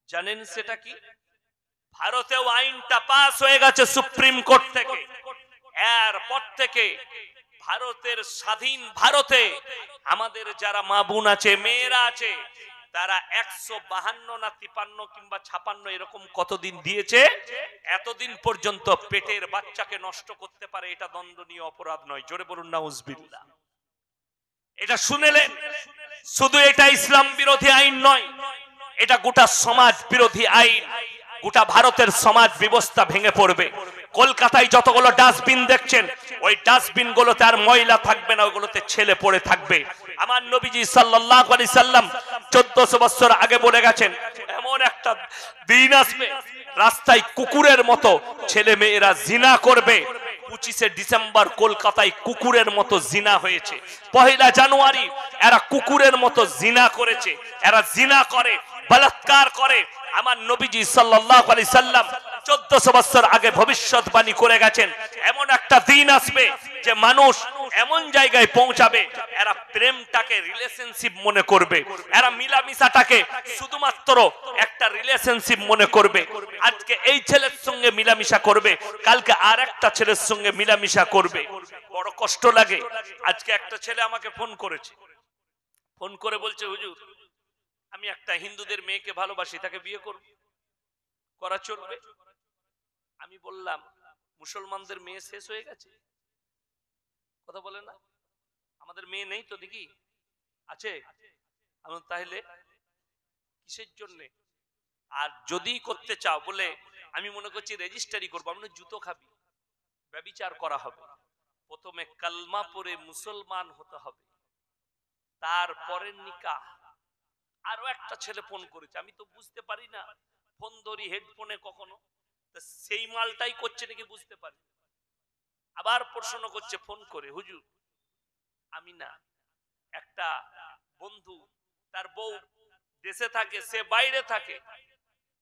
Speaker 1: জানেন সেটা কি? ভারতেও আইনটা পাস হয়ে গেছে সুপ্রিম কোর্ট থেকে। এরপর থেকে ভারতের স্বাধীন ভারতে আমাদের যারা মা বোন আছে, মেয়েরা আছে, তারা 152 না 53 কিংবা 56 এরকম কতদিন দিয়েছে, এতদিন পর্যন্ত পেটের বাচ্চাকে নষ্ট করতে পারে, এটা দণ্ডনীয় অপরাধ নয়। জোরে বলুন নাউজুবিল্লাহ। এটা শুনেলেন, শুধু এটা ইসলাম বিরোধী আইন নয়, এটা গোটা সমাজ বিরোধী আইন। গোটা ভারতের সমাজ ব্যবস্থা ভেঙে পড়বে। কলকাতায় যতগুলো ডাস্টবিন দেখছেন, ওই ডাস্টবিন গুলোতে আর ময়লা থাকবে না, ওগুলোতে ছেলে পড়ে থাকবে। আমার নবীজি সাল্লাল্লাহু আলাইহি সাল্লাম 1400 বছর আগে বলে গেছেন, এমন একটা দিন আসবে রাস্তায় কুকুরের মতো ছেলে মেয়েরা জিনা করবে। 25শে ডিসেম্বর কলকাতায় কুকুরের মতো জিনা হয়েছে। 1 জানুয়ারি এরা কুকুরের মতো জিনা করেছে। এরা জিনা করে, বলাৎকার করে। আমার নবীজি সাল্লাল্লাহু আলাইহি সাল্লাম 1400 বছর আগে ভবিষ্যৎবাণী করে গেছেন, এমন একটা দিন আসবে যে মানুষ এমন জায়গায় পৌঁছাবে, এরা প্রেমটাকে রিলেশনশিপ মনে করবে, এরা মিলামিশাটাকে শুধুমাত্র একটা রিলেশনশিপ মনে করবে। আজকে এই ছেলের সঙ্গে মিলামিশা করবে, কালকে আর একটা ছেলের সঙ্গে মিলামিশা করবে। বড় কষ্ট লাগে। আজকে একটা ছেলে আমাকে ফোন করেছে, ফোন করে বলছে, হুজুর আমি একটা হিন্দুদের মেয়েকে ভালোবাসি, তাকে বিয়ে করব, করা চলবে? আমি বললাম, মুসলমানদের মেয়ে শেষ হয়ে গেছে? কথা বলে না, আমাদের মেয়ে নেই তো, দেখি আছে? তাহলে কিসের জন্য? আর যদি করতে চাও, বলে আমি মনে করছি রেজিস্ট্রি করবো। আমি জুতো খাবি, ব্যভিচার করা হবে। প্রথমে কালমা পড়ে মুসলমান হতে হবে, তারপরে নিকাহ। আরো একটা ছেলে ফোন করেছে, আমি তো বুঝতে পারি না, ফোন ধরি হেডফোনে কখনো, সেই মালটাই করছে নাকি বুঝতে পারি। আবার প্রশ্ন করছে ফোন করে, হুজুর আমি না, একটা বন্ধু তার বউ দেশে থাকে, সে বাইরে থাকে,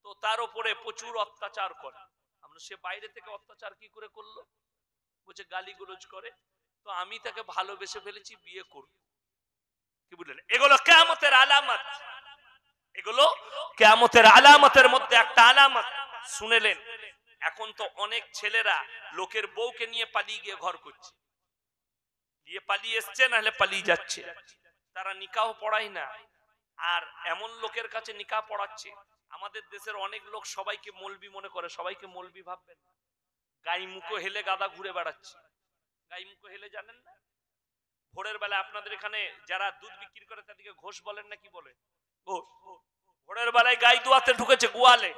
Speaker 1: তো তার উপরে প্রচুর অত্যাচার করে। আমরা, সে বাইরে থেকে অত্যাচার কি করে করলো? বলছে গালিগুলোজ করে, তো আমি তাকে ভালোবেসে ফেলেছি, বিয়ে করব। কি বললেন? এগুলো কিয়ামতের আলামত, এগুলো কিয়ামতের আলামতের মধ্যে একটা আলামত। শুনেলেন, এখন তো অনেক ছেলেরা লোকের বউকে নিয়ে পালিয়ে গিয়ে ঘর করছে, নিয়ে পালিয়ে এসছে, না হলে পালিয়ে যাচ্ছে। তারা নিকাহ পড়ায় না, আর এমন লোকের কাছে নিকাহ পড়াচ্ছে। আমাদের দেশের অনেক লোক সবাইকে মৌলবি মনে করে, সবাইকে মৌলবি ভাববেন। গাই মুখো হেলে গাদা ঘুরে বেড়াচ্ছে। গাই মুখো হেলে জানেন না? ভোরের বেলা আপনাদের এখানে যারা দুধ বিক্রি করে তাদেরকে ঘোষ বলেন না, কি বলে? ঘোষ। ভোরের বেলায় গাই দুয়াতে ঢুকেছে, গোয়ালে।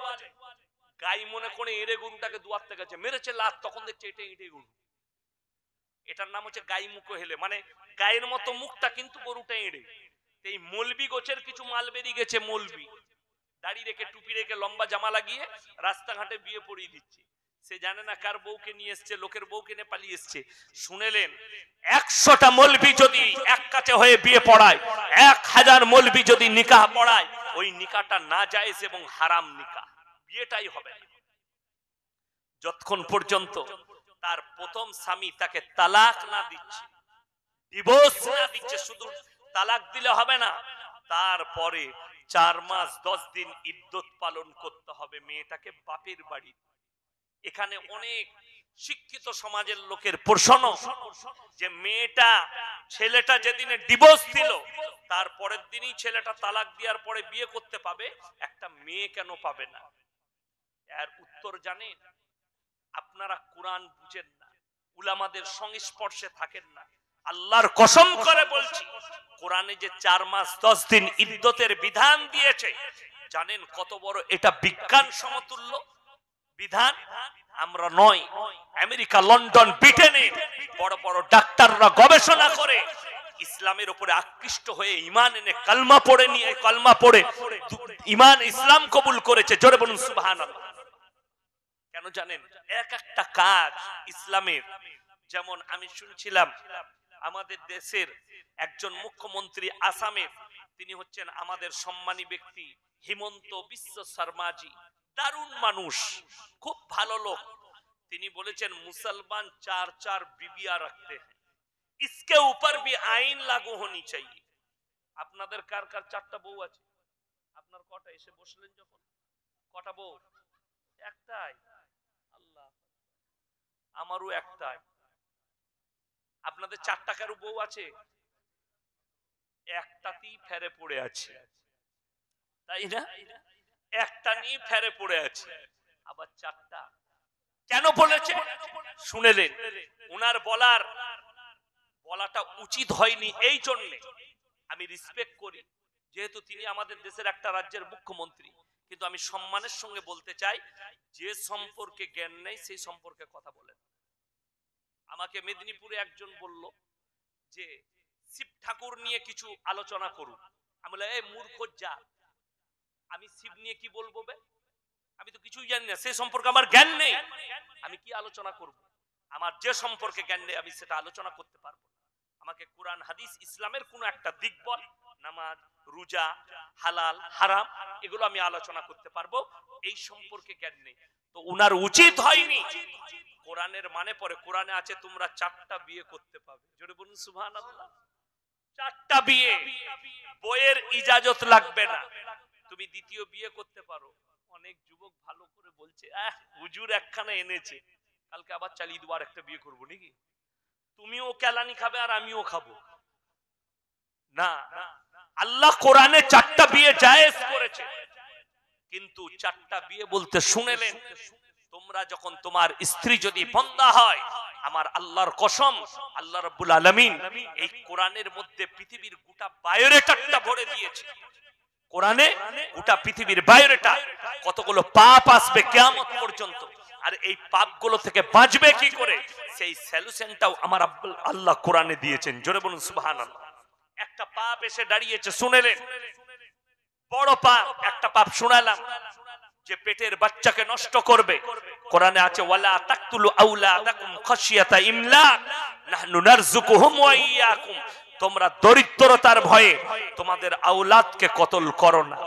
Speaker 1: গাই মনে করে এড়ে গরুটাকে দুয়াতে গেছে, মেরেছে লাত, তখন দেখছে এটা এড়ে গরু। এটার নাম হচ্ছে গাই মুখো হেলে, মানে গায়ের মতো মুখটা কিন্তু গরুটা এড়ে। এই মৌলবি গোছের কিছু মাল বেরিয়ে গেছে, মৌলবি দাড়ি রেখে, টুপি রেখে, লম্বা জামা লাগিয়ে রাস্তাঘাটে বিয়ে পড়িয়ে দিচ্ছে। সে জানে না কার বউকে নিয়ে এসছে, লোকের বউকে নিয়ে পালিয়ে এসছে। শুনেলেন, 100টা মৌলবি যদি এক কাছে হয়ে বিয়ে পড়ায়, 1000 মৌলবি যদি নিকাহ পড়ায়, ওই নিকাহটা নাজায়েজ এবং হারাম নিকাহ, বিয়েটাই হবে না যতক্ষণ পর্যন্ত তার প্রথম স্বামী তাকে তালাক না দিচ্ছে, ডিভোর্স না দিচ্ছে। শুধু তালাক দিলে হবে না, তারপরে 4 মাস 10 দিন ইদ্যত পালন করতে হবে মেয়েটাকে বাপের বাড়ি। এখানে অনেক শিক্ষিত সমাজের লোকের প্রশ্ন যে মেয়েটা, ছেলেটা যেদিনে ডিভোর্স দিল, তারপরের দিনই ছেলেটা তালাক দেওয়ার পরে বিয়ে করতে পাবে, একটা মেয়ে কেন পাবে না? এর উত্তর জানেন? আপনারা কোরআন বুঝেন না, উলামাদের সংস্পর্শে থাকেন না। আল্লাহর কসম করে বলছি, কোরআনে যে 4 মাস 10 দিন ইদ্যতের বিধান দিয়েছে, জানেন কত বড় এটা বিজ্ঞান সমতুল্য বিধান? আমরা নয়, আমেরিকা, লন্ডন, ব্রিটেনে বড় বড় ডাক্তাররা গবেষণা করে ইসলামের উপরে আকৃষ্ট হয়ে ঈমান এনে কালমা পড়ে নিয়ে, কালমা পড়ে ঈমান ইসলাম কবুল করেছে। জোরে বলুন সুবহানাল্লাহ। কেন জানেন? এক একটা কাজ ইসলামের, যেমন আমি শুনছিলাম আমাদের দেশের একজন মুখ্যমন্ত্রী আসামের, তিনি হচ্ছেন আমাদের সম্মানী ব্যক্তি হিমন্ত বিশ্ব শর্মাজি। দারুণ মানুষ, খুব ভালো লোক। তিনি বলেছেন মুসলমান 4 बीवियां रखते हैं, इसके ऊपर भी आईन लागू होनी चाहिए। আপনাদের কার কার 4টা বউ আছে? আপনার কটা এসে বসলেন যখন? কটা বউ? একটাই। আল্লাহ, আমারও একটাই। আপনাদের 4টা কারো বউ আছে? একটাতেই ফেরে পড়ে আছে, তাই না? একটা নিয়ে ফেরে পড়ে আছে, আবার 4টা কেন বলেছে শুনেলেন? ওনার বলাটা উচিত হয়নি। এই জন্য আমি রিসপেক্ট করি, যেহেতু তিনি আমাদের দেশের একটা রাজ্যের মুখ্যমন্ত্রী, কিন্তু আমি সম্মানের সঙ্গে বলতে চাই, যে সম্পর্কে জ্ঞান নেই সেই সম্পর্কে কথা বলেন। আমাকে মেদিনীপুরে একজন বলল যে শিব ঠাকুর নিয়ে কিছু আলোচনা করুন। আমি বললাম, এই মূর্খ জাত, আমি শিব নিয়ে কি বলবো বে? আমি তো কিছুই জানি না, সেই সম্পর্কে আমার জ্ঞান নেই, আমি কি আলোচনা করব? আমার যে সম্পর্কে জ্ঞান নেই আমি সেটা আলোচনা করতে পারবো না। আমাকে কোরআন হাদিস ইসলামের কোন একটা দিক বল, নামাজ রোজা হালাল হারাম এগুলো আমি আলোচনা করতে পারবো, এই সম্পর্কে জ্ঞান নেই। তো উনার উচিত হয়নি। কোরআনের মানে পরে কোরআনে আছে তোমরা 4টা বিয়ে করতে পাবে। জোরে বলুন সুবহানাল্লাহ। 4টা বিয়ে, বইয়ের ইজাজত লাগবে না, তুমি দ্বিতীয় বিয়ে করতে পারো। অনেক যুবক ভালো করে বলছে, হুজুর একখানা এনেছে, কালকে আবার চালিয়ে দেবো, আর একটা বিয়ে করবো নাকি? তুমিও কেলানি খাবে আর আমিও খাবো না। আল্লাহ কোরআনে 4টা বিয়ে জায়েজ করেছে, কিন্তু 4টা বিয়ে বলতে শুনেলেন, তোমরা যখন তোমার স্ত্রী যদি বান্দা হয়, আমার আল্লাহর কসম, আল্লাহ রাব্বুল আলামিন এই কোরআনের মধ্যে পৃথিবীর গোটা বায়োডাটাটা ভরে দিয়েছে। কোরআনে গোটা পৃথিবীর বায়োডাটা, কতগুলো পাপ আসবে কিয়ামত পর্যন্ত, আর এই পাপগুলো থেকে বাঁচবে কি করে সেই সলিউশনটাও আমার আল্লাহ কোরআনে দিয়েছেন। জোরে বলুন সুবহানাল্লাহ। একটা পাপ এসে দাঁড়িয়েছে, শুনেলেন, বড় পাপ। একটা পাপ শোনালাম যে পেটের বাচ্চাকে নষ্ট করবে। কোরআনে আছে ওয়ালা তাকতুলু আওলাদাকুম খাশিয়াতা ইমলাক নাহনু নারযুকুহুম ওয়া ইয়াকুম, তোমরা দরিদ্রতার ভয়ে তোমাদের আওলাদকে কতল করো না।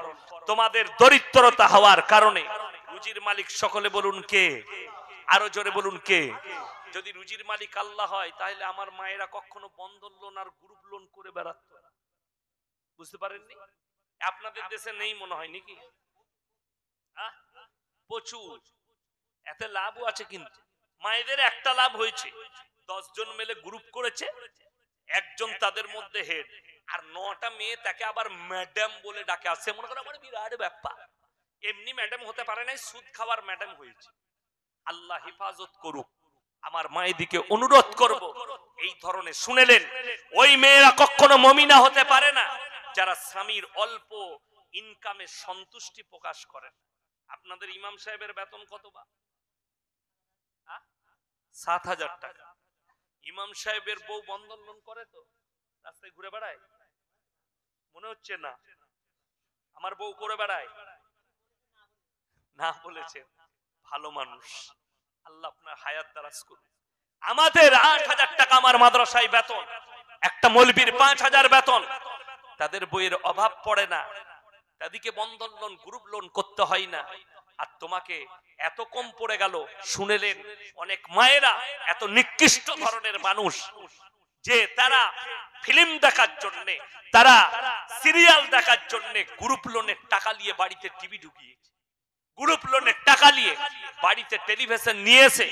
Speaker 1: তোমাদের দরিদ্রতা হওয়ার কারণে, রুজির মালিক সকলে বলুন কে? আরো জোরে বলুন কে? যদি রুজির মালিক আল্লাহ হয়, তাহলে আমার মায়েরা কখনো বন্ধন লোন আর গ্রুপ লোন করে বেড়াতো না। বুঝতে পারেননি? আপনাদের দেশে নেই মনে হয় নাকি? প্রচুর, এতে লাভও আছে, কিন্তু মায়েদের একটা লাভ হয়েছে, 10 জন মিলে গ্রুপ করেছে, একজন তাদের মধ্যে হেড, আর 9টা মেয়ে তাকে আবার ম্যাডাম বলে ডাকে। আসছে মনে করে আমার বিরাট ব্যাপার, এমনি ম্যাডাম হতে পারে নাই, সুদ খাওয়ার ম্যাডাম হয়েছে। আল্লাহ হেফাজত করুক। আমার মায়েদিকে অনুরোধ করব, এই ধরনের শুনেলেন, ওই মেয়েরা কখনো মুমিনা হতে পারে না যারা স্বামীর অল্প ইনকামে সন্তুষ্টি প্রকাশ করেন। আপনাদের ইমাম সাহেবের বেতন কত? বা 7,000 টাকা। ইমাম সাহেবের বউ বন্ধন লোন করে তো রাস্তায় ঘুরে বেড়ায়? মনে হচ্ছে না। আমার বউ করে বেড়ায় না? বলেছে ভালো মানুষ, আল্লাহ আপনার হায়াত দারাজ করুন। আমাদের 8,000 টাকা আমার মাদ্রাসায় বেতন, একটা মৌলবীর 5,000 বেতন, তাদের বইয়ের অভাব পড়ে না, তাদেরকে বন্ধন লোন গ্রুপ লোন করতে হয় না। আর তোমাকে এত কম পড়ে গেল। শুনেলেন, অনেক মায়েরা এত নিকৃষ্ট ধরনের মানুষ যে তারা ফিল্ম দেখার জন্য, তারা সিরিয়াল দেখার জন্য গ্রুপ লোনের টাকা নিয়ে বাড়িতে টিভি ঢুকিয়েছে, গ্রুপ লোনের টাকা নিয়ে বাড়িতে টেলিভিশন নিয়ে এসে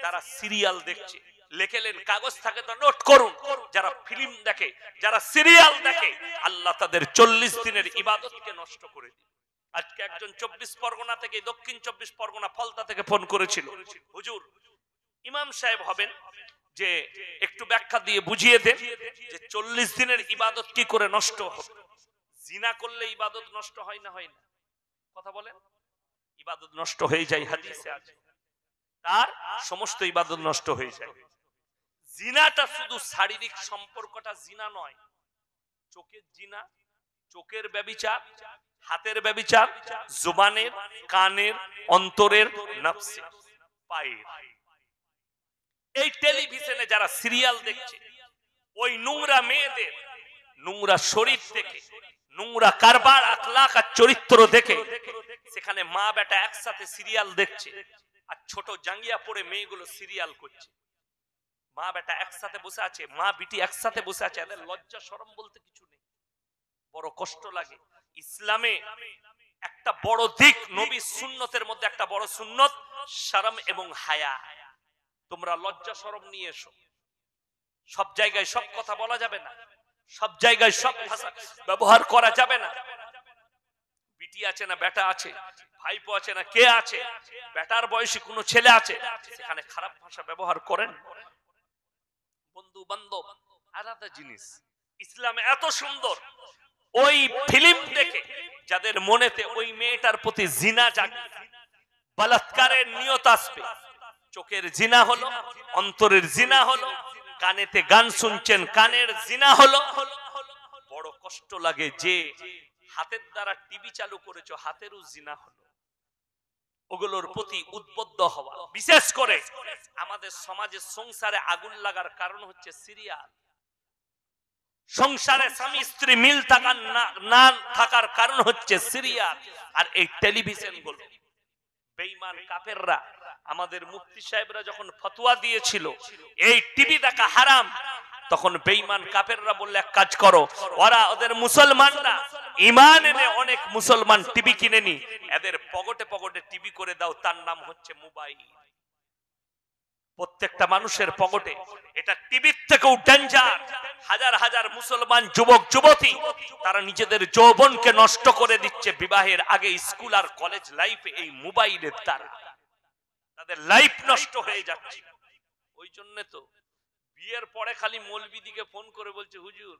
Speaker 1: তারা সিরিয়াল দেখছে। লিখেলেন, কাগজ থাকে তো নোট করুন, যারা ফিল্ম দেখে, যারা সিরিয়াল দেখে, আল্লাহ তাদের 40 দিনের ইবাদতকে নষ্ট করে দিবে। আজকে একজন 24 পরগনা থেকে, দক্ষিণ 24 পরগনা ফলতা থেকে ফোন করেছিল, হুজুর ইমাম সাহেব হবেন, যে একটু ব্যাখ্যা দিয়ে বুঝিয়ে দেন যে 40 দিনের ইবাদত কি করে নষ্ট হবে। জিনা করলে ইবাদত নষ্ট হয় না? হয় না? কথা বলেন। ইবাদত নষ্ট হয়ে যায়, হাদিসে আছে, তার সমস্ত ইবাদত নষ্ট হয়ে যায়। জিনাটা শুধু শারীরিক সম্পর্কটা জিনা নয়, চোখের জিনা, চোখের ব্যভিচার, হাতের ব্যভিচার, জুবানের, কানের, অন্তরের, নফসের, পায়ের। এই টেলিভিশনে যারা সিরিয়াল দেখছে, ওই নোংরা মেয়েদের নোংরা শরীর থেকে, নোংরা কারবার আখলাক আর চরিত্র দেখে সেখানে মা বেটা একসাথে সিরিয়াল দেখছে, আর ছোট জাঙ্গিয়া পরে মেয়েগুলো সিরিয়াল করছে। মা বেটা একসাথে বসে আছে, মা বিটি একসাথে বসে আছে, এদের লজ্জা শরম বলতে কিছু নেই। বড় কষ্ট লাগে। ইসলামে একটা বড় দিক, নবী সুন্নতের মধ্যে একটা বড় সুন্নত শরম এবং হায়া। তোমরা লজ্জা শরম নিয়ে এসো। সব জায়গায় সব কথা বলা যাবে না, সব জায়গায় সব ভাষা ব্যবহার করা যাবে না। বিটি আছে না বেটা আছে, ভাইপো আছে না কে আছে, বেটার বয়সী কোনো ছেলে আছে, সেখানে খারাপ ভাষা ব্যবহার করেন। বন্ধু বান্ধব আলাদা জিনিস। ইসলাম এত সুন্দর, ওই ফিল্ম দেখে যাদের মনেতে ওই মেয়েটার প্রতি জিনা জাগে, বলাৎকারের নিয়ত আসবে, চোখের জিনা হলো, অন্তরের জিনা হলো, কানেতে গান শুনছেন কানের জিনা হলো। বড় কষ্ট লাগে যে হাতের দ্বারা টিভি চালু করেছো, হাতেরও জিনা হলো। ওগুলোর প্রতি উদ্বুদ্ধ হওয়া। বিশেষ করে আমাদের সমাজে সংসারে আগুন লাগার কারণ হচ্ছে সিরিয়াল। সংসারে স্বামী স্ত্রী মিল থাকার না থাকার কারণ হচ্ছে সিরিয়াল আর এই টেলিভিশন গুলো। বেঈমান কাফেররা, আমাদের মুফতি সাহেবরা যখন ফতোয়া দিয়েছিল এই টিভি দেখা হারাম, তখন বেঈমান কাফেররা বললে এক কাজ করো, ওদের মুসলমানরা ঈমান এনে অনেক মুসলমান টিভি কিনে নি, এদের পকেটে পকেটে টিভি করে দাও, তার নাম হচ্ছে মোবাইল। প্রত্যেকটা মানুষের পকেটে, এটা টিভির থেকেও ডেঞ্জার। হাজার হাজার মুসলমান যুবক যুবতী তারা নিজেদের যৌবনকে নষ্ট করে দিচ্ছে বিবাহের আগে, স্কুল আর কলেজ লাইফে এই মোবাইলের দ্বারা তাদের লাইফ নষ্ট হয়ে যাচ্ছে। ওই জন্য তো বিয়ের পরে খালি মৌলবীদিকে ফোন করে বলছে, হুজুর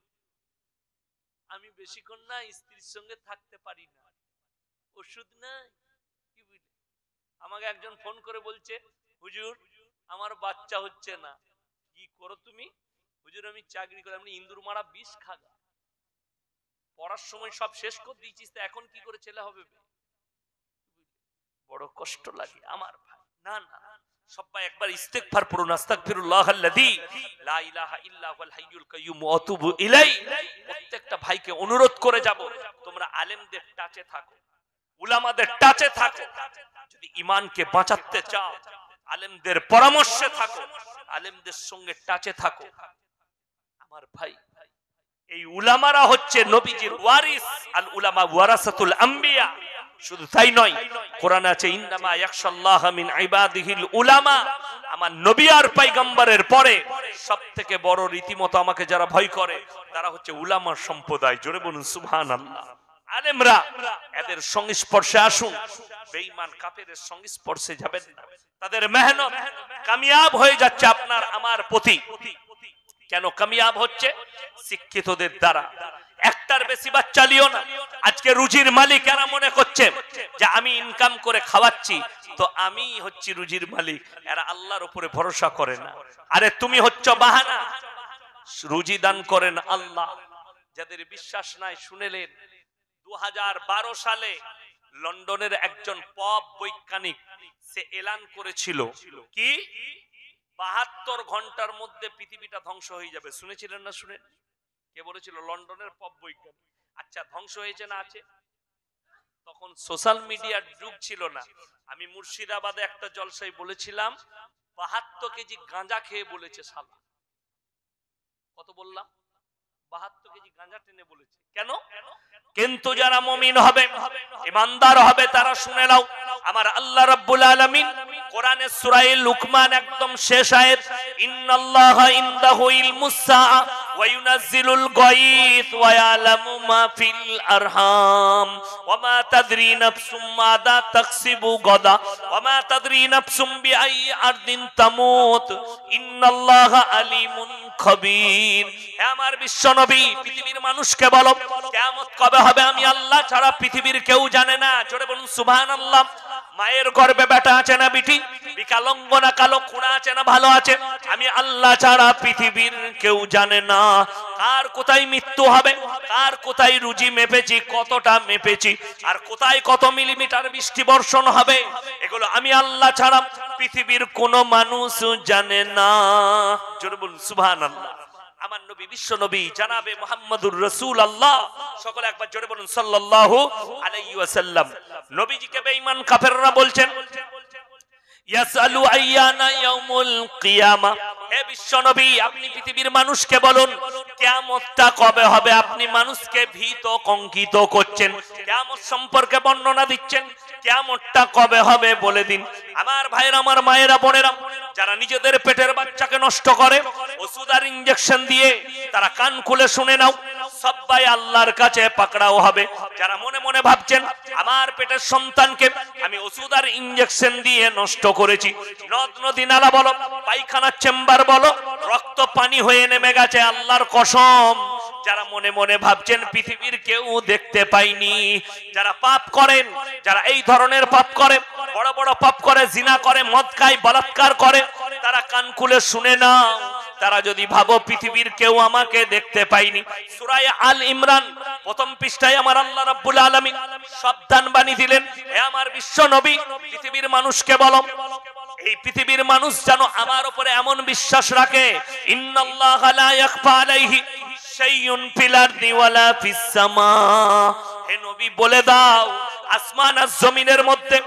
Speaker 1: আমি বেশিক্ষণ না স্ত্রীর সঙ্গে থাকতে পারি না, ওষুধ নাই কি বুঝলে। আমাকে একজন ফোন করে বলছে, হুজুর আমার বাচ্চা হচ্ছে না, কি করো তুমি? হুজুর আমি চাকরি করি। আমি ইন্দুর মারা বিষ খাগা, পড়ার সময় সব শেষ করে দিয়েছিস, তা এখন কি করে ছেলে হবে? বড় কষ্ট লাগে আমার ভাই। না না, সবাই একবার ইস্তেগফার পড়ুন, আস্তাগফিরুল্লাহাল্লাযী লা ইলাহা ইল্লা হুয়াল হাইয়ুল কাইয়্যুম ওয়া আতুবু ইলাই। প্রত্যেকটা ভাইকে অনুরোধ করে যাব, তোমরা আলেমদের টাচে থাকো, উলামাদের টাচে থাকো। যদি ঈমানকে বাঁচাতে চাও, আলেমদের পরামর্শে থাকো, আলেমদের সঙ্গে টাচে থাকো। আমার ভাই, এই উলামারা হচ্ছে নবীজির ওয়ারিস, আল উলামা ওয়ারাসাতুল আম্বিয়া। শুধু তাই নয়, কোরআনে আছে ইন্নামা ইয়াখশাল্লাহ মিন ইবাদিহিল উলামা। আমার নবী আর পয়গম্বরের পরে সবথেকে বড় রীতিমতো আমাকে যারা ভয় করে তারা হচ্ছে উলামা সম্প্রদায়। জোরে বলুন সুবহানাল্লাহ। আলেমরা, এদের সংস্পর্শে আসুন, বেঈমান কাফেরের সংস্পর্শে যাবেন না। তাদের মেহনত কামিয়াব হয়ে যাচ্ছে আপনার আমার প্রতি। কেন কামিয়াব হচ্ছে? শিক্ষিতদের দ্বারা। একটার বেশি বাচ্চা লিও না। আজকে রুজির মালিক এরা মনে করছে যে আমি ইনকাম করে খাওয়াচ্ছি তো আমি হচ্ছি রুজির মালিক, এরা আল্লাহর উপরে ভরসা করে না। আরে তুমি হচ্ছ বাহানা, রুজি দান করেন আল্লাহ। যাদের বিশ্বাস নাই শুনেলেন, 2012 সালে লন্ডনের একজন পপ বৈজ্ঞানিক সে এলান করেছিল কি 72 ঘন্টার মধ্যে পৃথিবীটা ধ্বংস হয়ে যাবে। শুনেছিলেন না? শুনেন, কে বলেছিল? লন্ডনের পপ বৈজ্ঞানিক। আচ্ছা, ধ্বংস হয়েছে না? আছে। তখন সোশ্যাল মিডিয়ার যুগ ছিল না। আমি মুর্শিদাবাদে একটা জলসায় বলেছিলাম 72 কেজি গাঁজা খেয়ে বলেছে শালা। কত বললাম? 72 কেজি গাঁজা টেনে বলেছে। কেন? কিন্তু যারা মুমিন হবে, ঈমানদার হবে, তারা শুনে নাও, আমার আল্লাহ রাব্বুল আলামিন কোরআনের সূরা লুকমান একদম শেষ আয়াত, ইন্নাল্লাহা ইনদাহু ইলমুস সাআ ওয়া ইউনাজ্জিলুল গায়থ ওয়া ইয়ালামু মা ফিল আরহাম ওয়া মা তাদরি নাফসুম মাযা তাকসিবু গাদা ওয়া মা তাদরি নাফসুম বিআই আরদিন তামুত ইন্নাল্লাহা আলিমুন খবীর। হে আমার বিশ্ব নবী, পৃথিবীর মানুষকে বলো কিয়ামত কবে হবে আমি আল্লাহ ছাড়া পৃথিবীর কেউ জানে না। জোরে বলুন সুবহানাল্লাহ। মায়ের গর্ভে বেটা আছে না বিটি, বিকলাঙ্গ না কালো খুঁড়া আছে না ভালো আছে, আমি আল্লাহ ছাড়া পৃথিবীর কেউ জানে না। কার কোথায় মৃত্যু হবে, কার কোথায় রুজি মেপেছি, কতটা মেপেছি, আর কোথায় কত মিলিমিটার বৃষ্টি বর্ষণ হবে, এগুলো আমি আল্লাহ ছাড়া পৃথিবীর কোন মানুষ জানে না। জোরে বলুন সুবহানাল্লাহ। আমার নবী বিশ্ব নবী জানাবে মুহাম্মদুর রাসূলুল্লাহ, সকলে একবার জোরে বলুন সাল্লাল্লাহু আলাইহি ওয়াসাল্লাম। নবীজিকে বেঈমান কাফেররা বলছেন ইয়াসআলু আইয়ানা ইয়াউমুল কিয়ামা, হে বিশ্ব নবী আপনি পৃথিবীর মানুষকে বলুন কিয়ামতটা কবে হবে। আপনি মানুষকে ভীত কঙ্কিত করছেন, কিয়ামত সম্পর্কে বর্ণনা দিচ্ছেন, কিয়ামতটা কবে হবে বলে দিন। আমার ভাইরা, আমার মায়েরা, বোনেরা, যারা নিজেদের পেটের বাচ্চাকে নষ্ট করে ওষুধ আর ইনজেকশন দিয়ে, তারা কান খুলে শুনে নাও, সবাই আল্লাহর কাছে পাকড়াও হবে। যারা মনে মনে ভাবছেন আমার পেটের সন্তানকে আমি ওষুধ আর ইনজেকশন দিয়ে নষ্ট করেছি, নদ নদী নালা বলো, পায়খানার চেম্বার বলো, রক্ত পানি হয়ে নেমে গেছে, আল্লাহর কসম, যারা মনে মনে ভাবছেন পৃথিবীর কেউ দেখতে পাইনি, যারা পাপ করেন, যারা এই ধরনের পাপ করে, বড় বড় পাপ করে, জিনা করে, মদ খায়, বলাৎকার করে, তারা কান খুলে শুনে নাও, তারা যদি ভাবো পৃথিবীর কেউ আমাকে দেখতে পাইনি। সূরা আল ইমরান প্রথম পৃষ্ঠায় আমার আল্লাহ রাব্বুল আলামিন সাবধান বাণী দিলেন, হে আমার বিশ্ব নবী পৃথিবীর মানুষকে বলো, এই পৃথিবীর মানুষ যেন আমার উপরে এমন বিশ্বাস রাখে, ইন্নাল্লাহা লা ইয়াখফা আলাইহি শাইউন ফিল আরদি ওয়ালা ফিস সামা। হে নবী বলে দাও আসমান আর জমিনের মধ্যে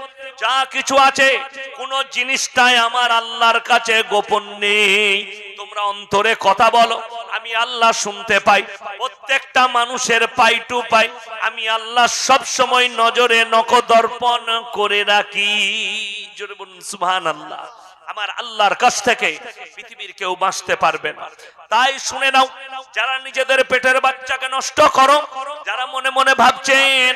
Speaker 1: যা কিছু আছে কোন জিনিসটাই আমার আল্লাহর কাছে গোপন নেই। তোমরা অন্তরে কথা বলো, আমি আল্লাহ শুনতে পাই, প্রত্যেকটা মানুষের পাই টু পাই আমি আল্লাহ সব সময় নজরে নখদর্পণ করে রাখি। জোরে বলুন সুবহানাল্লাহ। আমার আল্লাহর কাছ থেকে পৃথিবীর কেউ বাঁচতে পারবে না। তাই শুনে নাও, যারা নিজেদের পেটের বাচ্চাকে নষ্ট করো, যারা মনে মনে ভাবছেন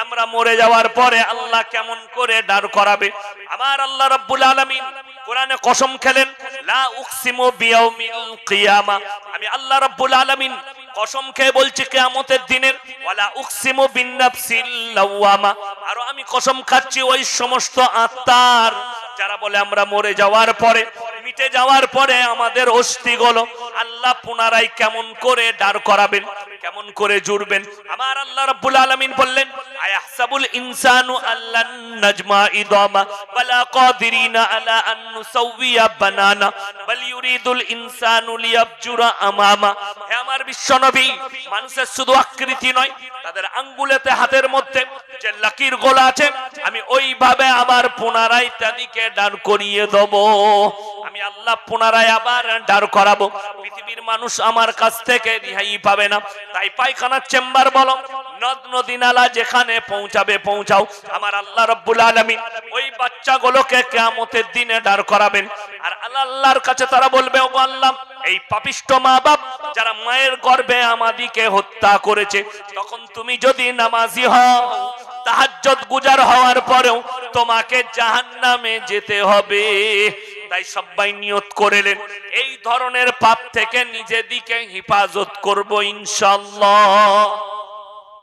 Speaker 1: আমরা মরে যাওয়ার পরে আল্লাহ কেমন করে দাঁড় করাবে, আমার আল্লাহ রাব্বুল আলামিন কোরআনে কসম খেলেন, লা উকসিমু বিয়াউমিল কিয়ামা, আমি আল্লাহ রাব্বুল আলামিন কসম খেয়ে বলছি কিয়ামতের দিনের, ওয়ালা উকসিমু বিন্নাফসিল লাওয়ামা, আর আমি কসম খাচ্ছি ওই সমস্ত আত্মার যারা বলে আমরা মরে যাওয়ার পরে, মিটে যাওয়ার পরে আমাদের অস্থিগুলো আল্লাহ পুনরায় কেমন করে দাঁড় করাবেন, কেমন করে জুড়বেন। আমার আল্লাহ রাব্বুল আলামিন বললেন, আয়াহসাবুল ইনসানু আল্লান নাজমা ইদামা বালা কাদিরিনা আলা আন নুসাউইয়া বানানা বাল ইউরিদুল ইনসানু লিয়াবজুরা আমামা। হে আমার বিশ্ব নবী, মানুষের শুধু আকৃতি নয়, তাদের আঙ্গুলেতে হাতের মধ্যে যে লাকির গোলা আছে আমি ওইভাবে আবার পুনরায় তাদেরকে দাঁড় করিয়ে দেব। আমি আল্লাহ পুনরায় আবার দাঁড় করাবো। পৃথিবীর মানুষ আমার কাছ থেকে রেহাই পাবে না। তাই পায়খানার চেম্বার বলো, নদ নদী নালা যেখানে পৌঁছাবে পৌঁছাও, আমার আল্লাহ রাব্বুল আলামিন ওই বাচ্চাগুলোকে কিয়ামতের দিনে দাঁড় করাবেন। আর আল্লাহর কাছে তারা বলবে, ওগো আল্লাহ, এই পাপিষ্ঠ মা বাপ যারা মায়ের গর্ভে আমাদিকে হত্যা করেছে, তখন তুমি যদি নামাজি হও, তাহাজ্জুদ গুজার হওয়ার পরেও তোমাকে জাহান্নামে যেতে হবে। তাই সবাই নিয়ত করেলেন এই ধরনের পাপ থেকে নিজেদিকে হেফাজত করব ইনশাআল্লাহ।